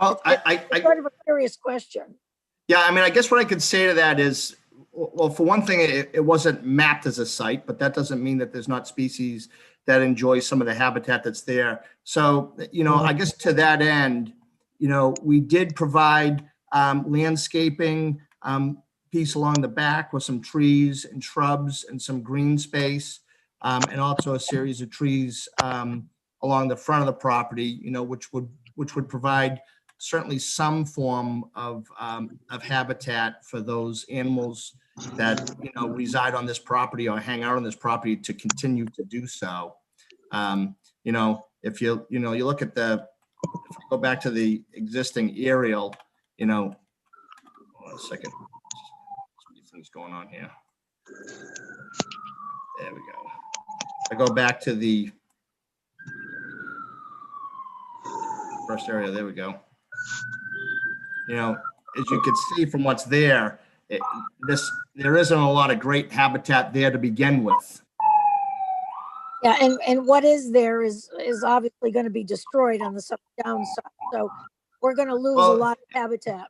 Well, it's sort of a curious question. Yeah, I mean, I guess what I could say to that is, well, for one thing, it wasn't mapped as a site, but that doesn't mean that there's not species that enjoy some of the habitat that's there. So, I guess to that end, we did provide landscaping piece along the back with some trees and shrubs and some green space, and also a series of trees along the front of the property, which would provide certainly some form of habitat for those animals that reside on this property or hang out on this property to continue to do so. If you look at if I go back to the existing aerial, hold on a second. Things going on here. There we go. I go back to the first area. There we go. As you can see from what's there, there isn't a lot of great habitat there to begin with. Yeah, and what is there is obviously going to be destroyed on the downside. So we're going to lose a lot of habitat.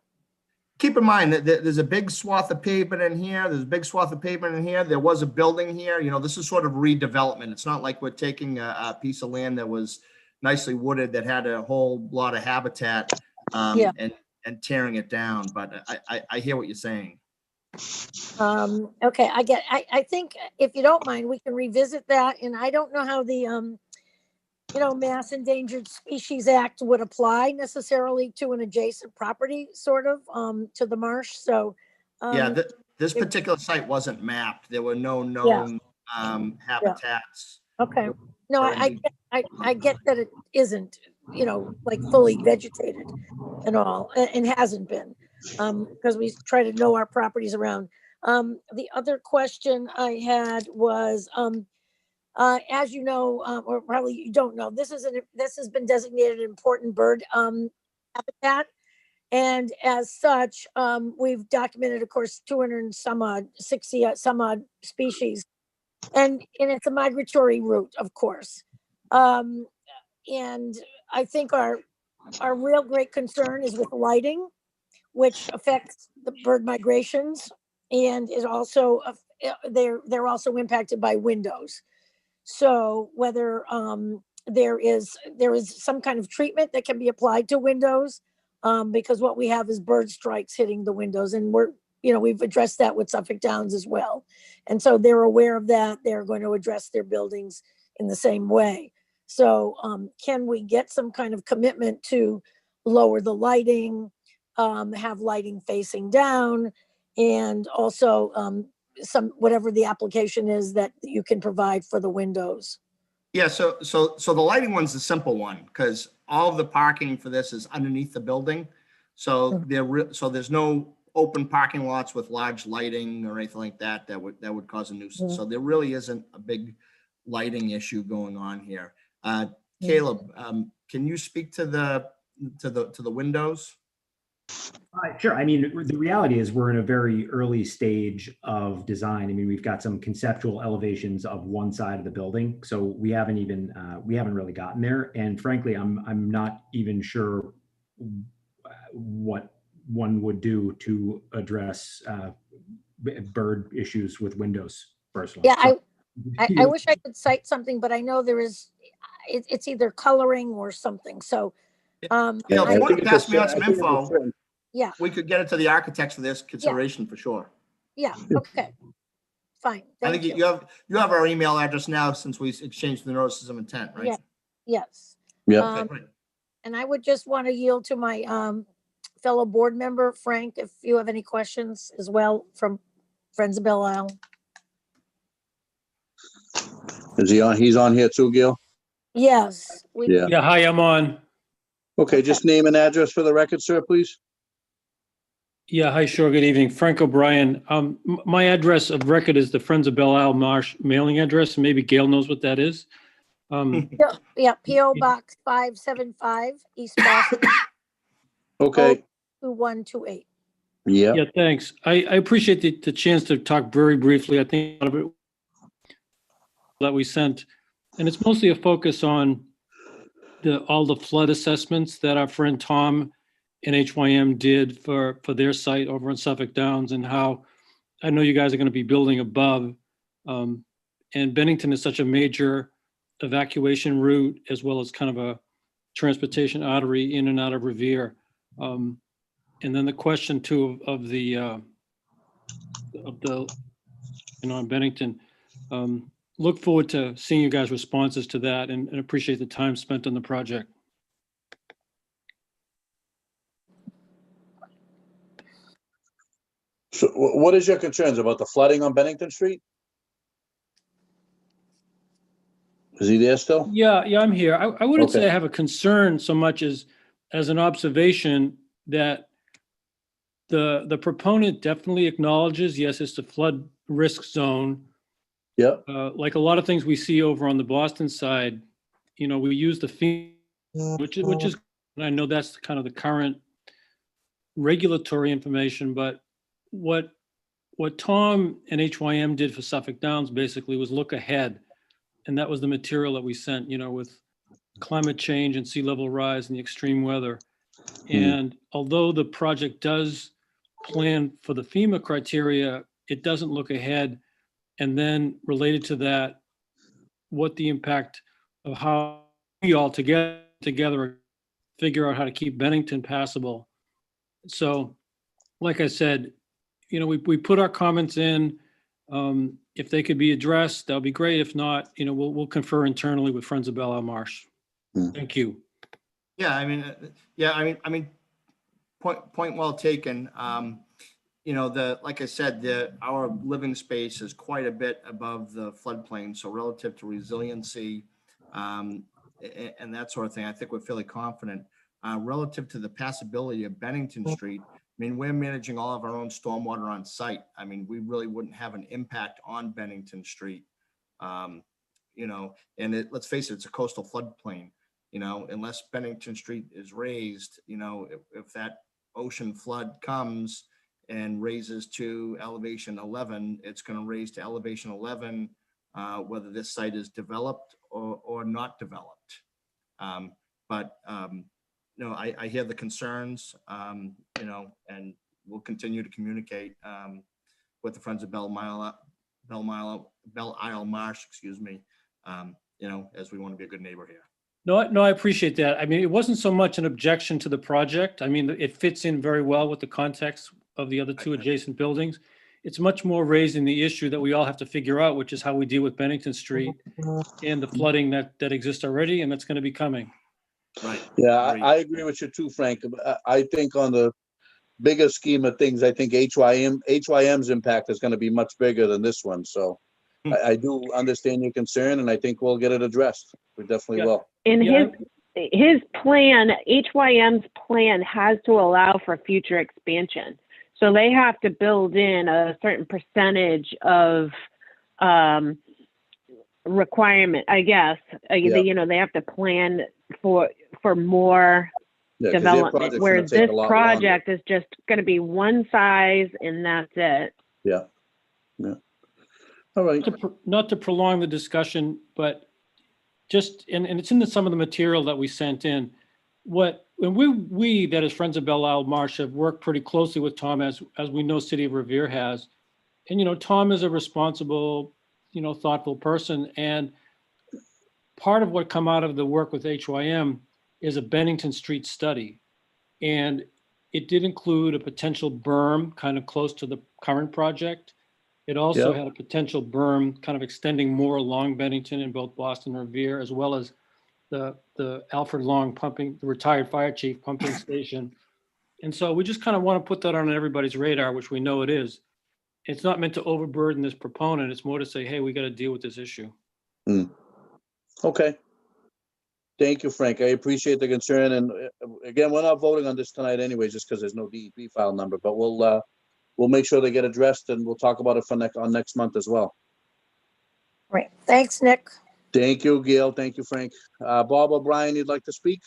keep in mind that there's a big swath of pavement in here. There's a big swath of pavement in here. There was a building here. You know, this is sort of redevelopment. It's not like we're taking a piece of land that was nicely wooded that had a whole lot of habitat Yeah. and tearing it down. But I hear what you're saying. Okay, I think if you don't mind, we can revisit that. And I don't know how the, Mass Endangered Species Act would apply necessarily to an adjacent property, sort of, to the marsh. So, Yeah, this particular site wasn't mapped. There were no Yeah. known habitats. okay. No, or I any- I get that it isn't, like fully vegetated and all, and hasn't been, because we try to know our properties around. The other question I had was, as you know, or probably you don't know, this has been designated an important bird habitat. And as such, we've documented, of course, 200 and some odd, 60 some odd species. And it's a migratory route, of course. And I think our real great concern is with lighting, which affects the bird migrations, and is also they're also impacted by windows. So whether there is some kind of treatment that can be applied to windows, because what we have is bird strikes hitting the windows, and we've addressed that with Suffolk Downs as well. And so they're aware of that. They're going to address their buildings in the same way. So can we get some kind of commitment to lower the lighting, have lighting facing down, and also whatever the application is that you can provide for the windows? Yeah, so the lighting one's the simple one, because all of the parking for this is underneath the building. So there's no open parking lots with large lighting or anything like that would cause a nuisance. So there really isn't a big lighting issue going on here. Caleb, can you speak to the windows? Sure. I mean, the reality is we're in a very early stage of design. I mean, we've got some conceptual elevations of one side of the building, so we haven't really gotten there. And frankly, I'm not even sure what one would do to address bird issues with windows personally. Yeah, I wish I could cite something, but I know it's either coloring or something. So, If you want to pass me on some info, yeah, we could get it to the architects for this consideration for sure. Yeah. Okay. Fine. I think you have our email address now, since we exchanged the notices of intent, right? Yeah. Yes. Yeah. And I would just want to yield to my fellow board member, Frank, if you have any questions as well from Friends of Belle Isle. Is he on? He's on here too, Gil? Yes. Yeah, hi, I'm on. Okay, just name and address for the record, sir, please. Yeah, hi, sure, good evening. Frank O'Brien. My address of record is the Friends of Belle Isle Marsh mailing address. Maybe Gail knows what that is. Yeah, P.O. Box 575, East Boston. Okay. 2128. Yeah. Yeah, thanks. I appreciate the chance to talk very briefly. I think a lot of it that we sent, and it's mostly a focus on all the flood assessments that our friend Tom and HYM did for their site over in Suffolk Downs, and how I know you guys are going to be building above. And Bennington is such a major evacuation route, as well as kind of a transportation artery in and out of Revere. And then the question too of the in Bennington. Look forward to seeing you guys' responses to that, and appreciate the time spent on the project. So what is your concerns about the flooding on Bennington Street? Is he there still? Yeah, I'm here. I wouldn't Okay. say I have a concern so much as an observation that the proponent definitely acknowledges, yes, it's the flood risk zone. Yeah. Like a lot of things we see over on the Boston side, we use the fee, which is, and I know that's kind of the current regulatory information, but what Tom and HYM did for Suffolk Downs basically was look ahead. And that was the material that we sent, with climate change and sea level rise and the extreme weather. And although the project does plan for the FEMA criteria, it doesn't look ahead. And then related to that, what the impact of how we all together figure out how to keep Bennington passable. So, like I said, we put our comments in. If they could be addressed, that'll be great. If not, we'll confer internally with Friends of Belle Isle Marsh. Thank you. Yeah, I mean, point well taken. Like I said, our living space is quite a bit above the floodplain. So relative to resiliency, and that sort of thing, I think we're fairly confident. Relative to the passability of Bennington Street, I mean, we're managing all of our own stormwater on site. I mean, we really wouldn't have an impact on Bennington Street. And let's face it, it's a coastal floodplain. Unless Bennington Street is raised, if that ocean flood comes and raises to elevation 11, it's going to raise to elevation 11, whether this site is developed or not developed. I hear the concerns, and we'll continue to communicate with the Friends of Belle Isle Marsh, excuse me, as we want to be a good neighbor here. No, I appreciate that. I mean, it wasn't so much an objection to the project. I mean, it fits in very well with the context of the other two adjacent buildings. It's much more raising the issue that we all have to figure out, which is how we deal with Bennington Street and the flooding that exists already and that's going to be coming. Right. Yeah, I agree with you too, Frank. I think on the bigger scheme of things, I think HYM's impact is going to be much bigger than this one. So I do understand your concern, and I think we'll get it addressed. We definitely will. In his plan, HYM's plan has to allow for future expansion. So they have to build in a certain percentage of requirement, I guess. They have to plan for more development, where this project is just going to be one size and that's it. Yeah. All right. Not to prolong the discussion, but just, and it's in some of the material that we sent in. When we, that is Friends of Belle Isle Marsh, have worked pretty closely with Tom, as we know City of Revere has. And, Tom is a responsible, thoughtful person. And part of what come out of the work with HYM is a Bennington Street study. And it did include a potential berm kind of close to the current project. It also had a potential berm kind of extending more along Bennington in both Boston and Revere, as well as the Alfred Long the retired fire chief pumping station. And so we just kind of want to put that on everybody's radar, which we know it is. It's not meant to overburden this proponent. It's more to say, hey, we got to deal with this issue. Okay. Thank you, Frank. I appreciate the concern. And again, we're not voting on this tonight anyways, just because there's no DEP file number, but we'll make sure they get addressed, and we'll talk about it for next month as well. Right. Thanks, Nick. Thank you, Gail. Thank you, Frank. Bob O'Brien, you'd like to speak?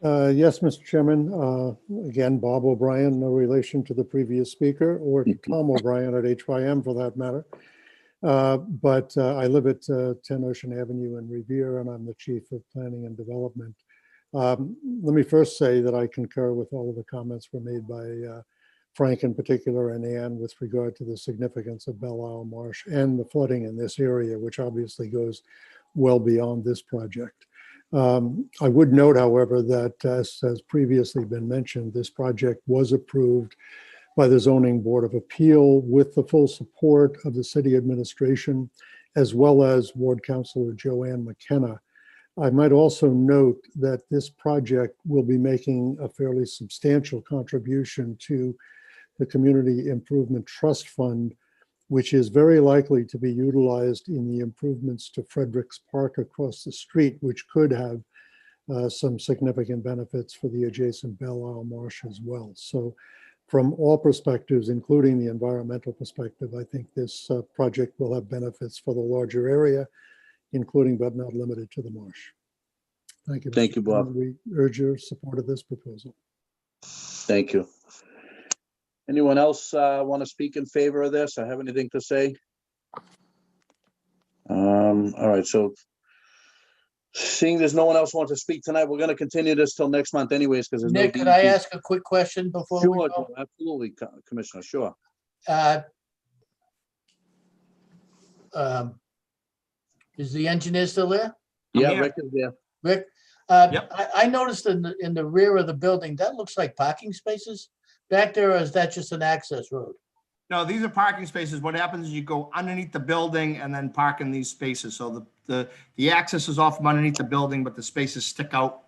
Yes, Mr. Chairman. Again, Bob O'Brien, no relation to the previous speaker or to Tom O'Brien at HYM for that matter. But I live at 10 Ocean Avenue in Revere, and I'm the Chief of Planning and Development. Let me first say that I concur with all of the comments were made by Frank in particular and Ann with regard to the significance of Belle Isle Marsh and the flooding in this area, which obviously goes well beyond this project. I would note, however, that as has previously been mentioned, this project was approved by the Zoning Board of Appeal with the full support of the city administration, as well as Ward Councilor Joanne McKenna. I might also note that this project will be making a fairly substantial contribution to the Community Improvement Trust Fund, which is very likely to be utilized in the improvements to Fredericks Park across the street, which could have some significant benefits for the adjacent Belle Isle Marsh as well. So from all perspectives, including the environmental perspective, I think this project will have benefits for the larger area, including but not limited to the marsh. Thank you. Thank you, Bob. We urge your support of this proposal. Thank you. Anyone else want to speak in favor of this? I have anything to say? All right, so Seeing there's no one else wants to speak tonight, we're gonna continue this till next month anyways, because there's no. Nick, could I DEP. ask a quick question before we Sure, go? Joe, absolutely, Commissioner, sure. Uh, Is the engineer still there? Yeah, here. Rick is there. Rick? Yep. I noticed in the rear of the building, that looks like parking spaces back there, or is that just an access road? No, these are parking spaces. What happens is you go underneath the building and then park in these spaces. So the access is off from underneath the building, but the spaces stick out,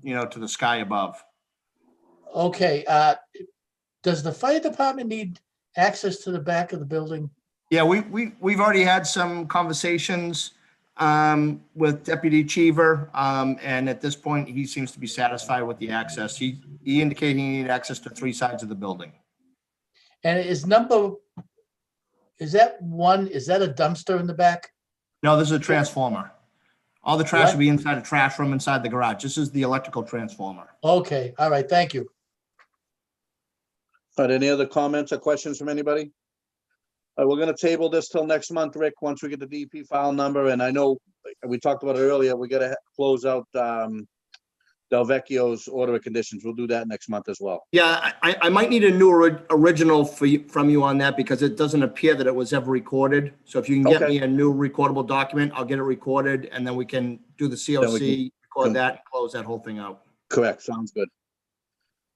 to the sky above. Okay, does the fire department need access to the back of the building? Yeah, we've already had some conversations with Deputy Cheever, and at this point, he seems to be satisfied with the access. He indicated he needed access to 3 sides of the building. And is that a dumpster in the back? No, this is a transformer. All the trash will be inside a trash room inside the garage. This is the electrical transformer. Okay, all right, thank you. All right, any other comments or questions from anybody? All right, we're gonna table this till next month, Rick, once we get the DEP file number, and I know we talked about it earlier, we gotta close out Del Vecchio's order of conditions. We'll do that next month as well. Yeah, I might need a new original from you on that because it doesn't appear that it was ever recorded. So if you can get Okay. me a new recordable document, I'll get it recorded and then we can do the COC, record that, and close that whole thing out. Correct, sounds good.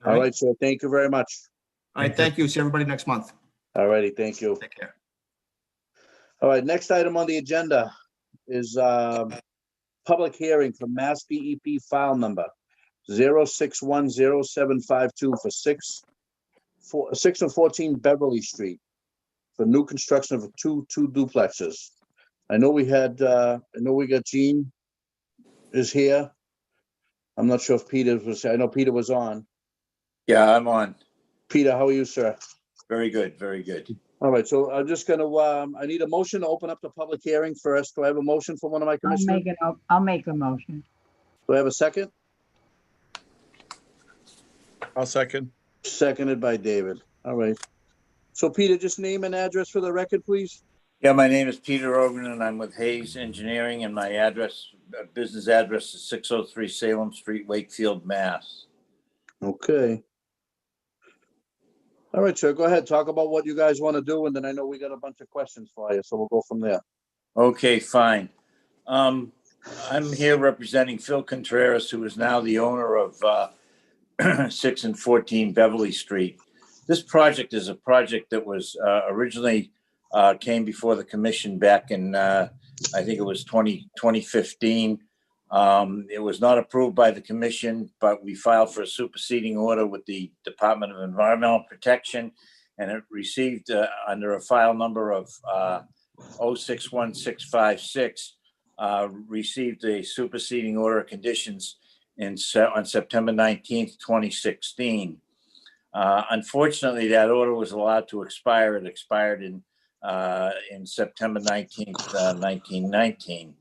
All right, sir, thank you very much. All right, thank you. See everybody next month. All righty, thank you. Take care. All right, next item on the agenda is public hearing for Mass DEP file number 0610752 for 6 and 14 Beverly Street for new construction of two duplexes. I know we got Gene is here. I'm not sure if Peter was, I know Peter was on. Yeah, I'm on. Peter, how are you, sir? Very good, very good. All right, so I'm just gonna, I need a motion to open up the public hearing first. Do I have a motion from one of my commissioners? I'll make a motion. Do I have a second? I'll second. Seconded by David. All right. So Peter, just name and address for the record, please. Yeah, my name is Peter Ogen and I'm with Hayes Engineering and my business address is 603 Salem Street, Wakefield, Mass. Okay. All right, sir, go ahead. Talk about what you guys want to do, and then I know we got a bunch of questions for you, so we'll go from there. Okay, fine. I'm here representing Phil Contreras, who is now the owner of 6 and 14 Beverly Street. This project is a project that was originally came before the commission back in, I think it was 2015. It was not approved by the commission, but we filed for a superseding order with the Department of Environmental Protection, and it received under a file number of 061656, received a superseding order of conditions on September 19th, 2016. Unfortunately, that order was allowed to expire. It expired in September 19th, 1919.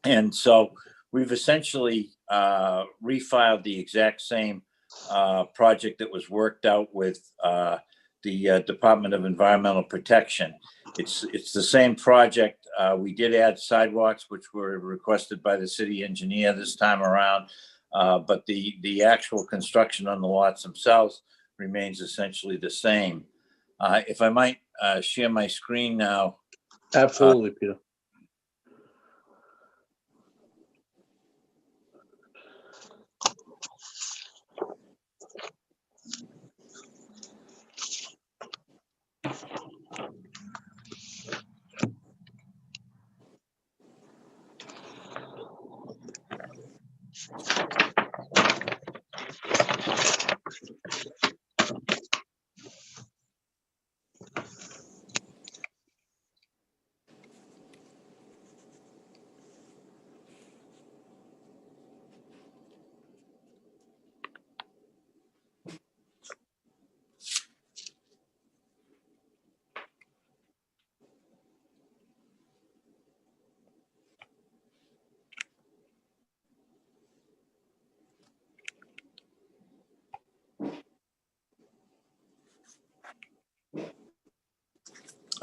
And so we've essentially refiled the exact same project that was worked out with the Department of Environmental Protection. It's the same project. We did add sidewalks, which were requested by the city engineer this time around, but the actual construction on the lots themselves remains essentially the same. If I might share my screen now. Absolutely, Peter.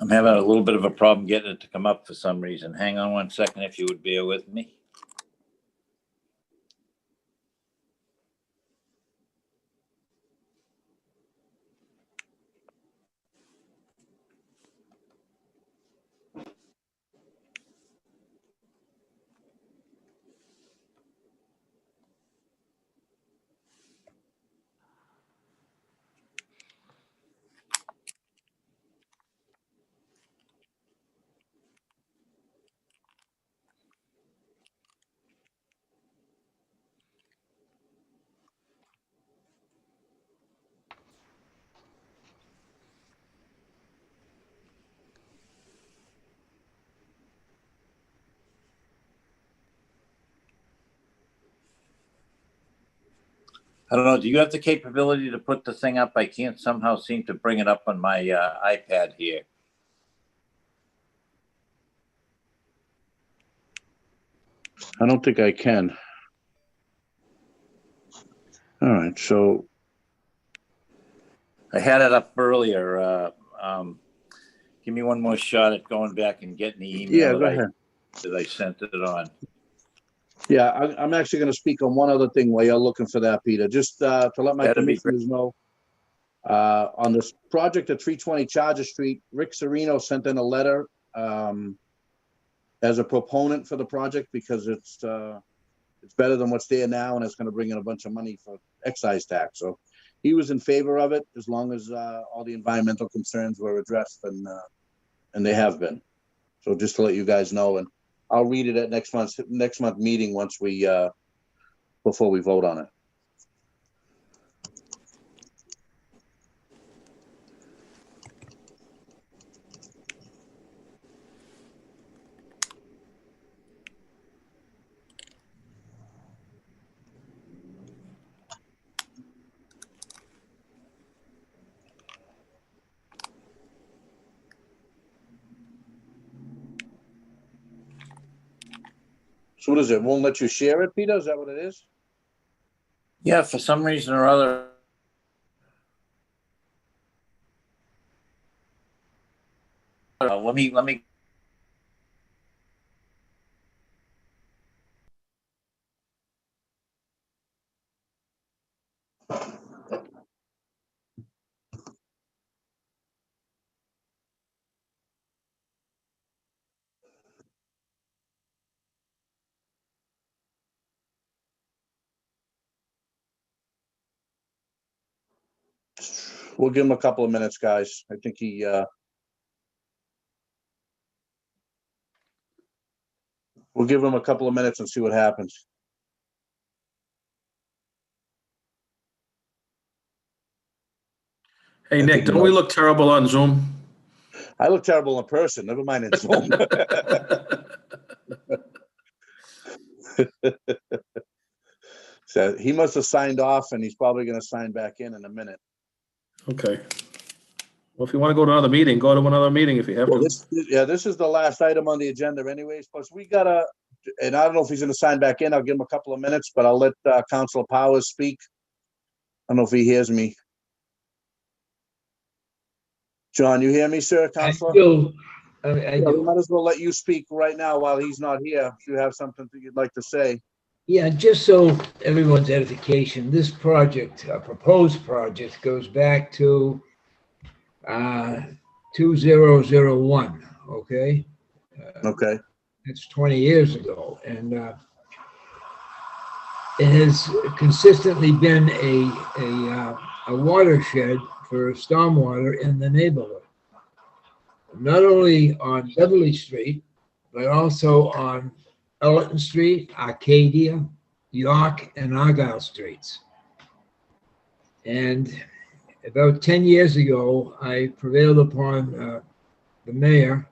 I'm having a little bit of a problem getting it to come up for some reason. Hang on one second if you would bear with me. I don't know. Do you have the capability to put the thing up? I can't somehow seem to bring it up on my iPad here. I don't think I can. All right, so I had it up earlier. Give me one more shot at going back and getting the email go ahead. that I sent it on. Yeah, I'm actually going to speak on one other thing while you're looking for that, Peter. Just to let my That'd be great. commissioners know, on this project at 320 Charger Street, Rick Serino sent in a letter as a proponent for the project because it's better than what's there now, and it's going to bring in a bunch of money for excise tax. So he was in favor of it as long as all the environmental concerns were addressed, and they have been. So just to let you guys know, and I'll read it at next month's meeting once we before we vote on it. So what is it? Won't let you share it, Peter? Is that what it is? Yeah, for some reason or other. Let me. We'll give him a couple of minutes, guys. I think he we'll give him a couple of minutes and see what happens. Hey, Nick, don't we look terrible on Zoom? I look terrible in person, never mind in Zoom. So he must have signed off, and he's probably going to sign back in a minute. Okay. Well, if you want to go to another meeting, go to another meeting if you have Well, to. this is the last item on the agenda anyways. Plus, we got to, and I don't know if he's going to sign back in. I'll give him a couple of minutes, but I'll let Councilor Powers speak. I don't know if he hears me. John, you hear me, sir, Councilor? I do. We might as well let you speak right now while he's not here. If you have something that you'd like to say. Yeah, just so everyone's edification, this project, proposed project, goes back to 2001, okay? Okay. It's 20 years ago, and it has consistently been a watershed for stormwater in the neighborhood. Not only on Beverly Street, but also on Elton Street, Arcadia, York, and Argyle Streets. And about 10 years ago, I prevailed upon the mayor,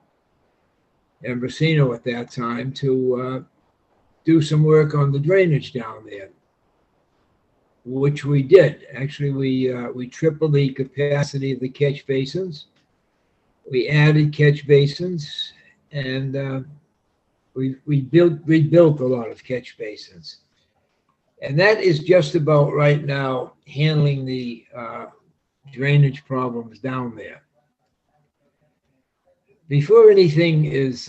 Ambrosino at that time, to do some work on the drainage down there, which we did. Actually, we tripled the capacity of the catch basins. We added catch basins, and we rebuilt a lot of catch basins. And that is just about right now handling the drainage problems down there. Before anything is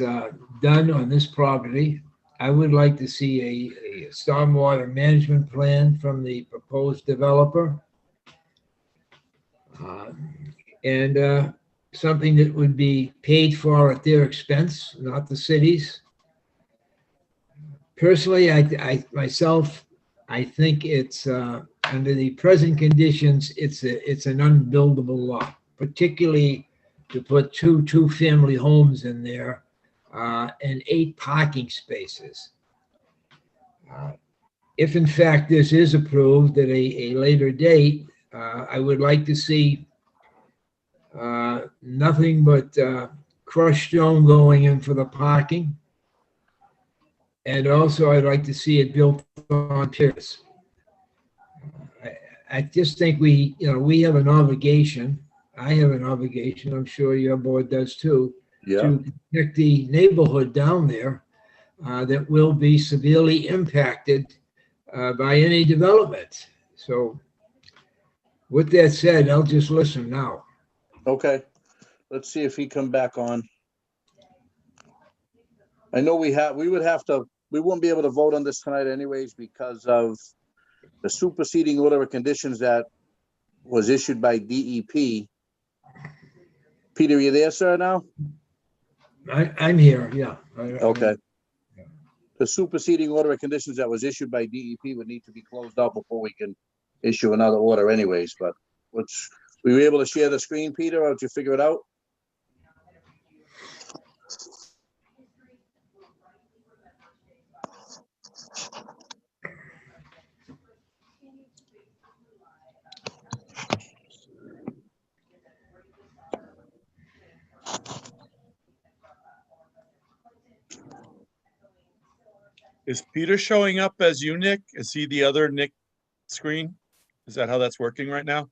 done on this property, I would like to see a stormwater management plan from the proposed developer. And something that would be paid for at their expense, not the city's. Personally, I myself, I think it's under the present conditions, it's an unbuildable lot, particularly to put two-family homes in there and 8 parking spaces. If in fact this is approved at a later date, I would like to see nothing but crushed stone going in for the parking. And also I'd like to see it built on piers. I just think we have an obligation. I have an obligation. I'm sure your board does too. Yeah. To protect the neighborhood down there that will be severely impacted by any development. So with that said, I'll just listen now. Okay. Let's see if he come back on. I know we wouldn't be able to vote on this tonight anyways because of the superseding order of conditions that was issued by DEP. Peter, are you there, sir, now? I'm here, yeah. Okay. The superseding order of conditions that was issued by DEP would need to be closed out before we can issue another order anyways, but were you able to share the screen, Peter, or did you figure it out? Is Peter showing up as you, Nick? Is he the other Nick screen? Is that how that's working right now?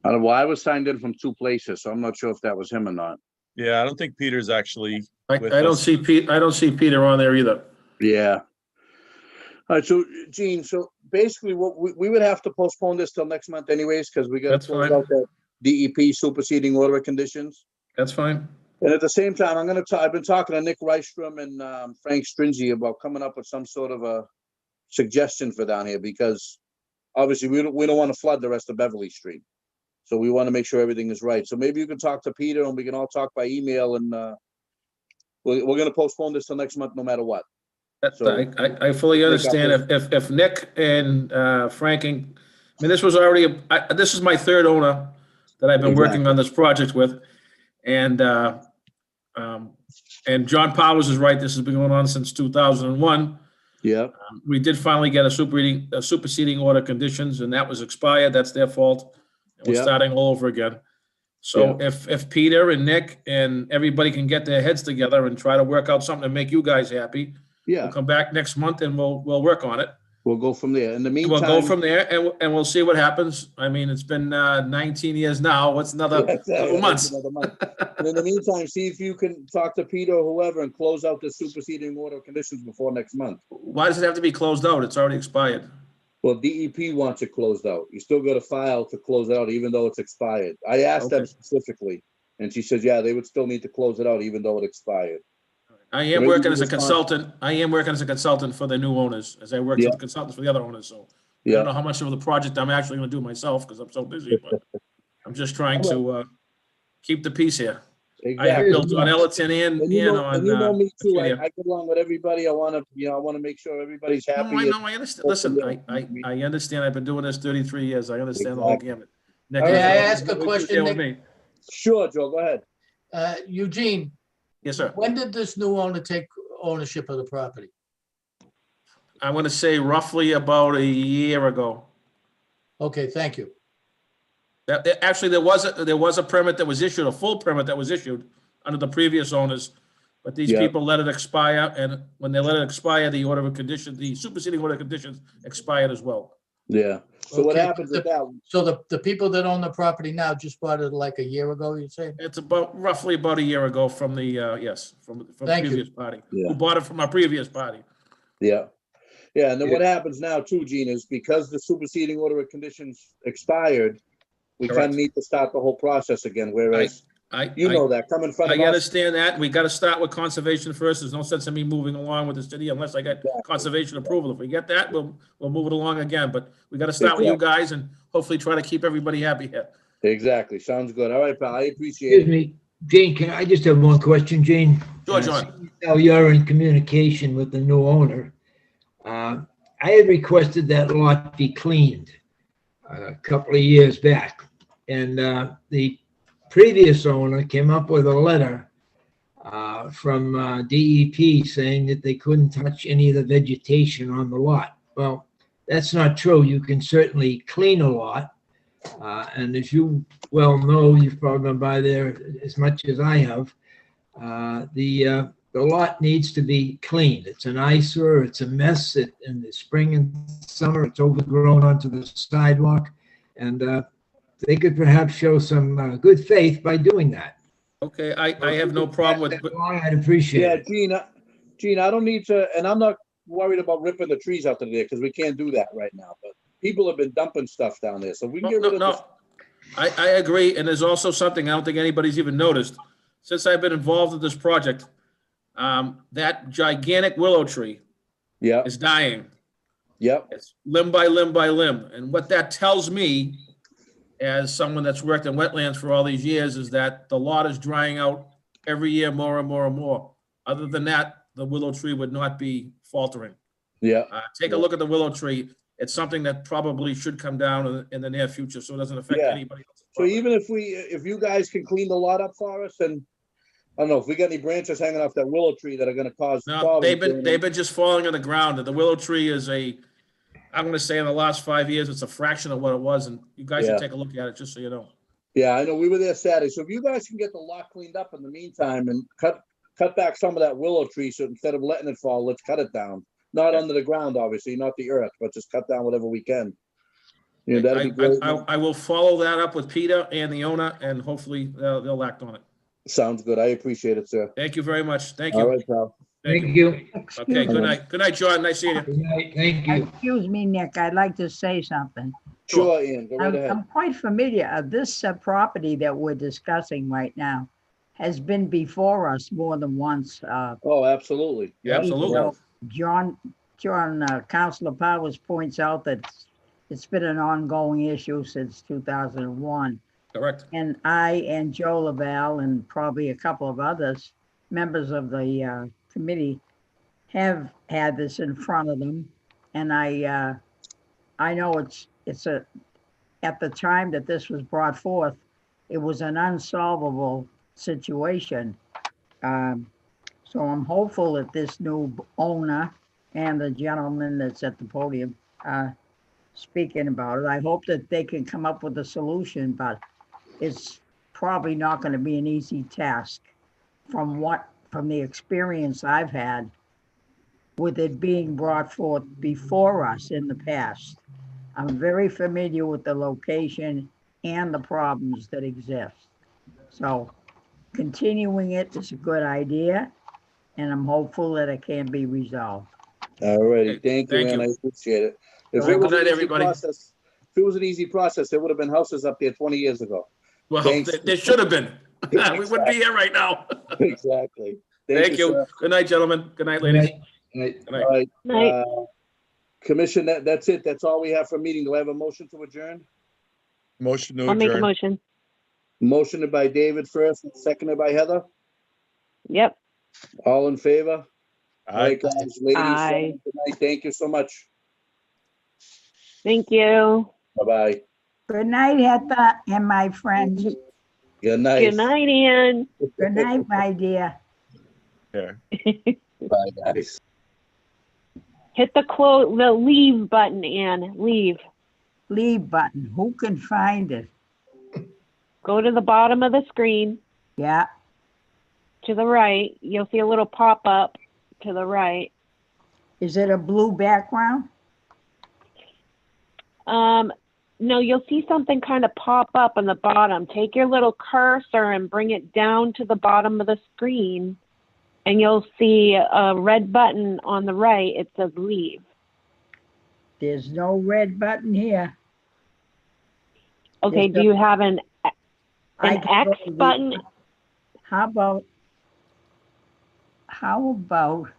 Well, I was signed in from two places, so I'm not sure if that was him or not. Yeah, I don't think Peter's actually. I don't see Peter on there either. Yeah. All right, so Gene, so basically what we would have to postpone this till next month anyways, because we got to close out that DEP superseding order of conditions. That's fine. And at the same time, I've been talking to Nick Rystrom and Frank Stringy about coming up with some sort of a suggestion for down here, because obviously we don't want to flood the rest of Beverly Street. So we want to make sure everything is right. So maybe you can talk to Peter and we can all talk by email, and we're going to postpone this till next month no matter what. So, I fully understand. If Nick and Frank, I mean, this was already, this is my third owner that I've been working on this project with. And John Powers is right. This has been going on since 2001. Yeah. We did finally get a superseding order conditions, and that was expired. That's their fault. And we're starting all over again. So if Peter and Nick and everybody can get their heads together and try to work out something to make you guys happy, we'll come back next month and we'll work on it. We'll go from there. In the meantime, we'll go from there and we'll see what happens. I mean, it's been 19 years now. What's another couple months? Another month. And in the meantime, see if you can talk to Peter or whoever and close out the superseding order of conditions before next month. Why does it have to be closed out? It's already expired. Well, DEP wants it closed out. You still got to file to close it out, even though it's expired. I asked them specifically, and she says, yeah, they would still need to close it out, even though it expired. I am working as a consultant. I am working as a consultant for the new owners, as I work as a consultant for the other owners. So I don't know how much of the project I'm actually going to do myself because I'm so busy. But I'm just trying to keep the peace here. Exactly. I have built on Ellerton and you know me too. I get along with everybody. I want to make sure everybody's happy. No, I know. I understand. Listen, I understand. I've been doing this 33 years. I understand the whole gamut. May I ask a question, Nick? Sure, Joe. Go ahead. Eugene. Yes, sir. When did this new owner take ownership of the property? I want to say roughly about a year ago. Okay, thank you. Actually, there was a permit that was issued, a full permit that was issued under the previous owners, but these people let it expire, and when they let it expire, the order of conditions, the superseding order of conditions expired as well. Yeah. So what happens with that? So the people that own the property now just bought it like a year ago, you'd say? It's roughly about a year ago from the from the previous party who bought it from our previous party. Yeah. Yeah, and then what happens now too, Gene, is because the superseding order of conditions expired, we kind of need to start the whole process again. Whereas that come in front of us. I understand that. We got to start with conservation first. There's no sense in me moving along with the city unless I get conservation approval. If we get that, we'll move it along again. But we got to start with you guys and hopefully try to keep everybody happy here. Exactly. Sounds good. All right, pal. I appreciate it. Excuse me, Gene, can I just have one question, Gene? Sure, John. Now you're in communication with the new owner. I had requested that lot be cleaned a couple of years back, and the previous owner came up with a letter from DEP saying that they couldn't touch any of the vegetation on the lot. Well, that's not true. You can certainly clean a lot, and as you well know, you've probably been by there as much as I have. The lot needs to be cleaned. It's an eyesore. It's a mess in the spring and summer. It's overgrown onto the sidewalk. And they could perhaps show some good faith by doing that. Okay, I have no problem with, I'd appreciate Yeah, it. Gene, I don't need to, and I'm not worried about ripping the trees out of there because we can't do that right now. But people have been dumping stuff down there, so we can get rid of this. I agree, and there's also something I don't think anybody's even noticed. Since I've been involved in this project, that gigantic willow tree is dying. Yep. It's limb by limb by limb. And what that tells me, as someone that's worked in wetlands for all these years, is that the lot is drying out every year more and more and more. Other than that, the willow tree would not be faltering. Yeah. Take a look at the willow tree. It's something that probably should come down in the near future, so it doesn't affect anybody else. So even if you guys can clean the lot up for us, and I don't know if we got any branches hanging off that willow tree that are going to cause No, problems. they've been just falling on the ground. The willow tree is I'm going to say in the last 5 years, it's a fraction of what it was, and you guys should take a look at it just so you know. Yeah, I know we were there Saturday. So if you guys can get the lot cleaned up in the meantime and cut back some of that willow tree, so instead of letting it fall, let's cut it down. Not under the ground, obviously, not the earth, but just cut down whatever we can. You know, that'd be great. I will follow that up with Peter and the owner, and hopefully they'll act on it. Sounds good. I appreciate it, sir. Thank you very much. Thank you. All right, pal. Thank you. Okay, good night. Good night, John. Nice seeing you. Good night. Thank you. Excuse me, Nick, I'd like to say something. Sure, Ian, go right ahead. I'm quite familiar of this property that we're discussing right now. Has been before us more than once. Oh, absolutely. Yeah, absolutely. John, Councilor Powers points out that it's been an ongoing issue since 2001. Correct. And I and Joe Lavalley and probably a couple of others, members of the committee, have had this in front of them. And I know it's at the time that this was brought forth, it was an unsolvable situation. So I'm hopeful that this new owner and the gentleman that's at the podium speaking about it, I hope that they can come up with a solution, but it's probably not going to be an easy task from the experience I've had with it being brought forth before us in the past. I'm very familiar with the location and the problems that exist. So continuing it is a good idea, and I'm hopeful that it can be resolved. All righty. Thank you, man. I appreciate it. If it was an easy process, there would have been houses up there 20 years ago. Well, there should have been. We wouldn't be here right now. Exactly. Thank you. Sir. Good night, gentlemen. Good night, ladies. Good night. All right. Commission, that's it. That's all we have for meeting. Do I have a motion to adjourn? Motion to I'll adjourn. make a motion. Motioned by David first, and seconded by Heather. Yep. All in favor? Aye. All right, guys, ladies, Aye. good night. Thank you so much. Thank you. Bye-bye. Good night, Heather and my friends. Good night. Good night, Ian. Good night, my dear. Yeah. Bye, guys. Hit the leave button, Ann. Leave. Leave button. Who can find it? Go to the bottom of the screen. Yeah. To the right. You'll see a little pop-up to the right. Is it a blue background? No, you'll see something kind of pop up on the bottom. Take your little cursor and bring it down to the bottom of the screen, and you'll see a red button on the right. It says leave. There's no red button here. Okay, do you have an X button? How about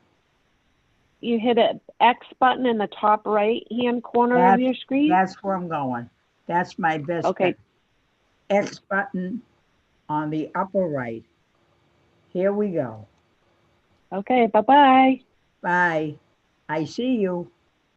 you hit an X button in the top right-hand corner of your screen? That's where I'm going. That's my best. Okay. Bet. X button on the upper right. Here we go. Okay, bye-bye. Bye. I see you.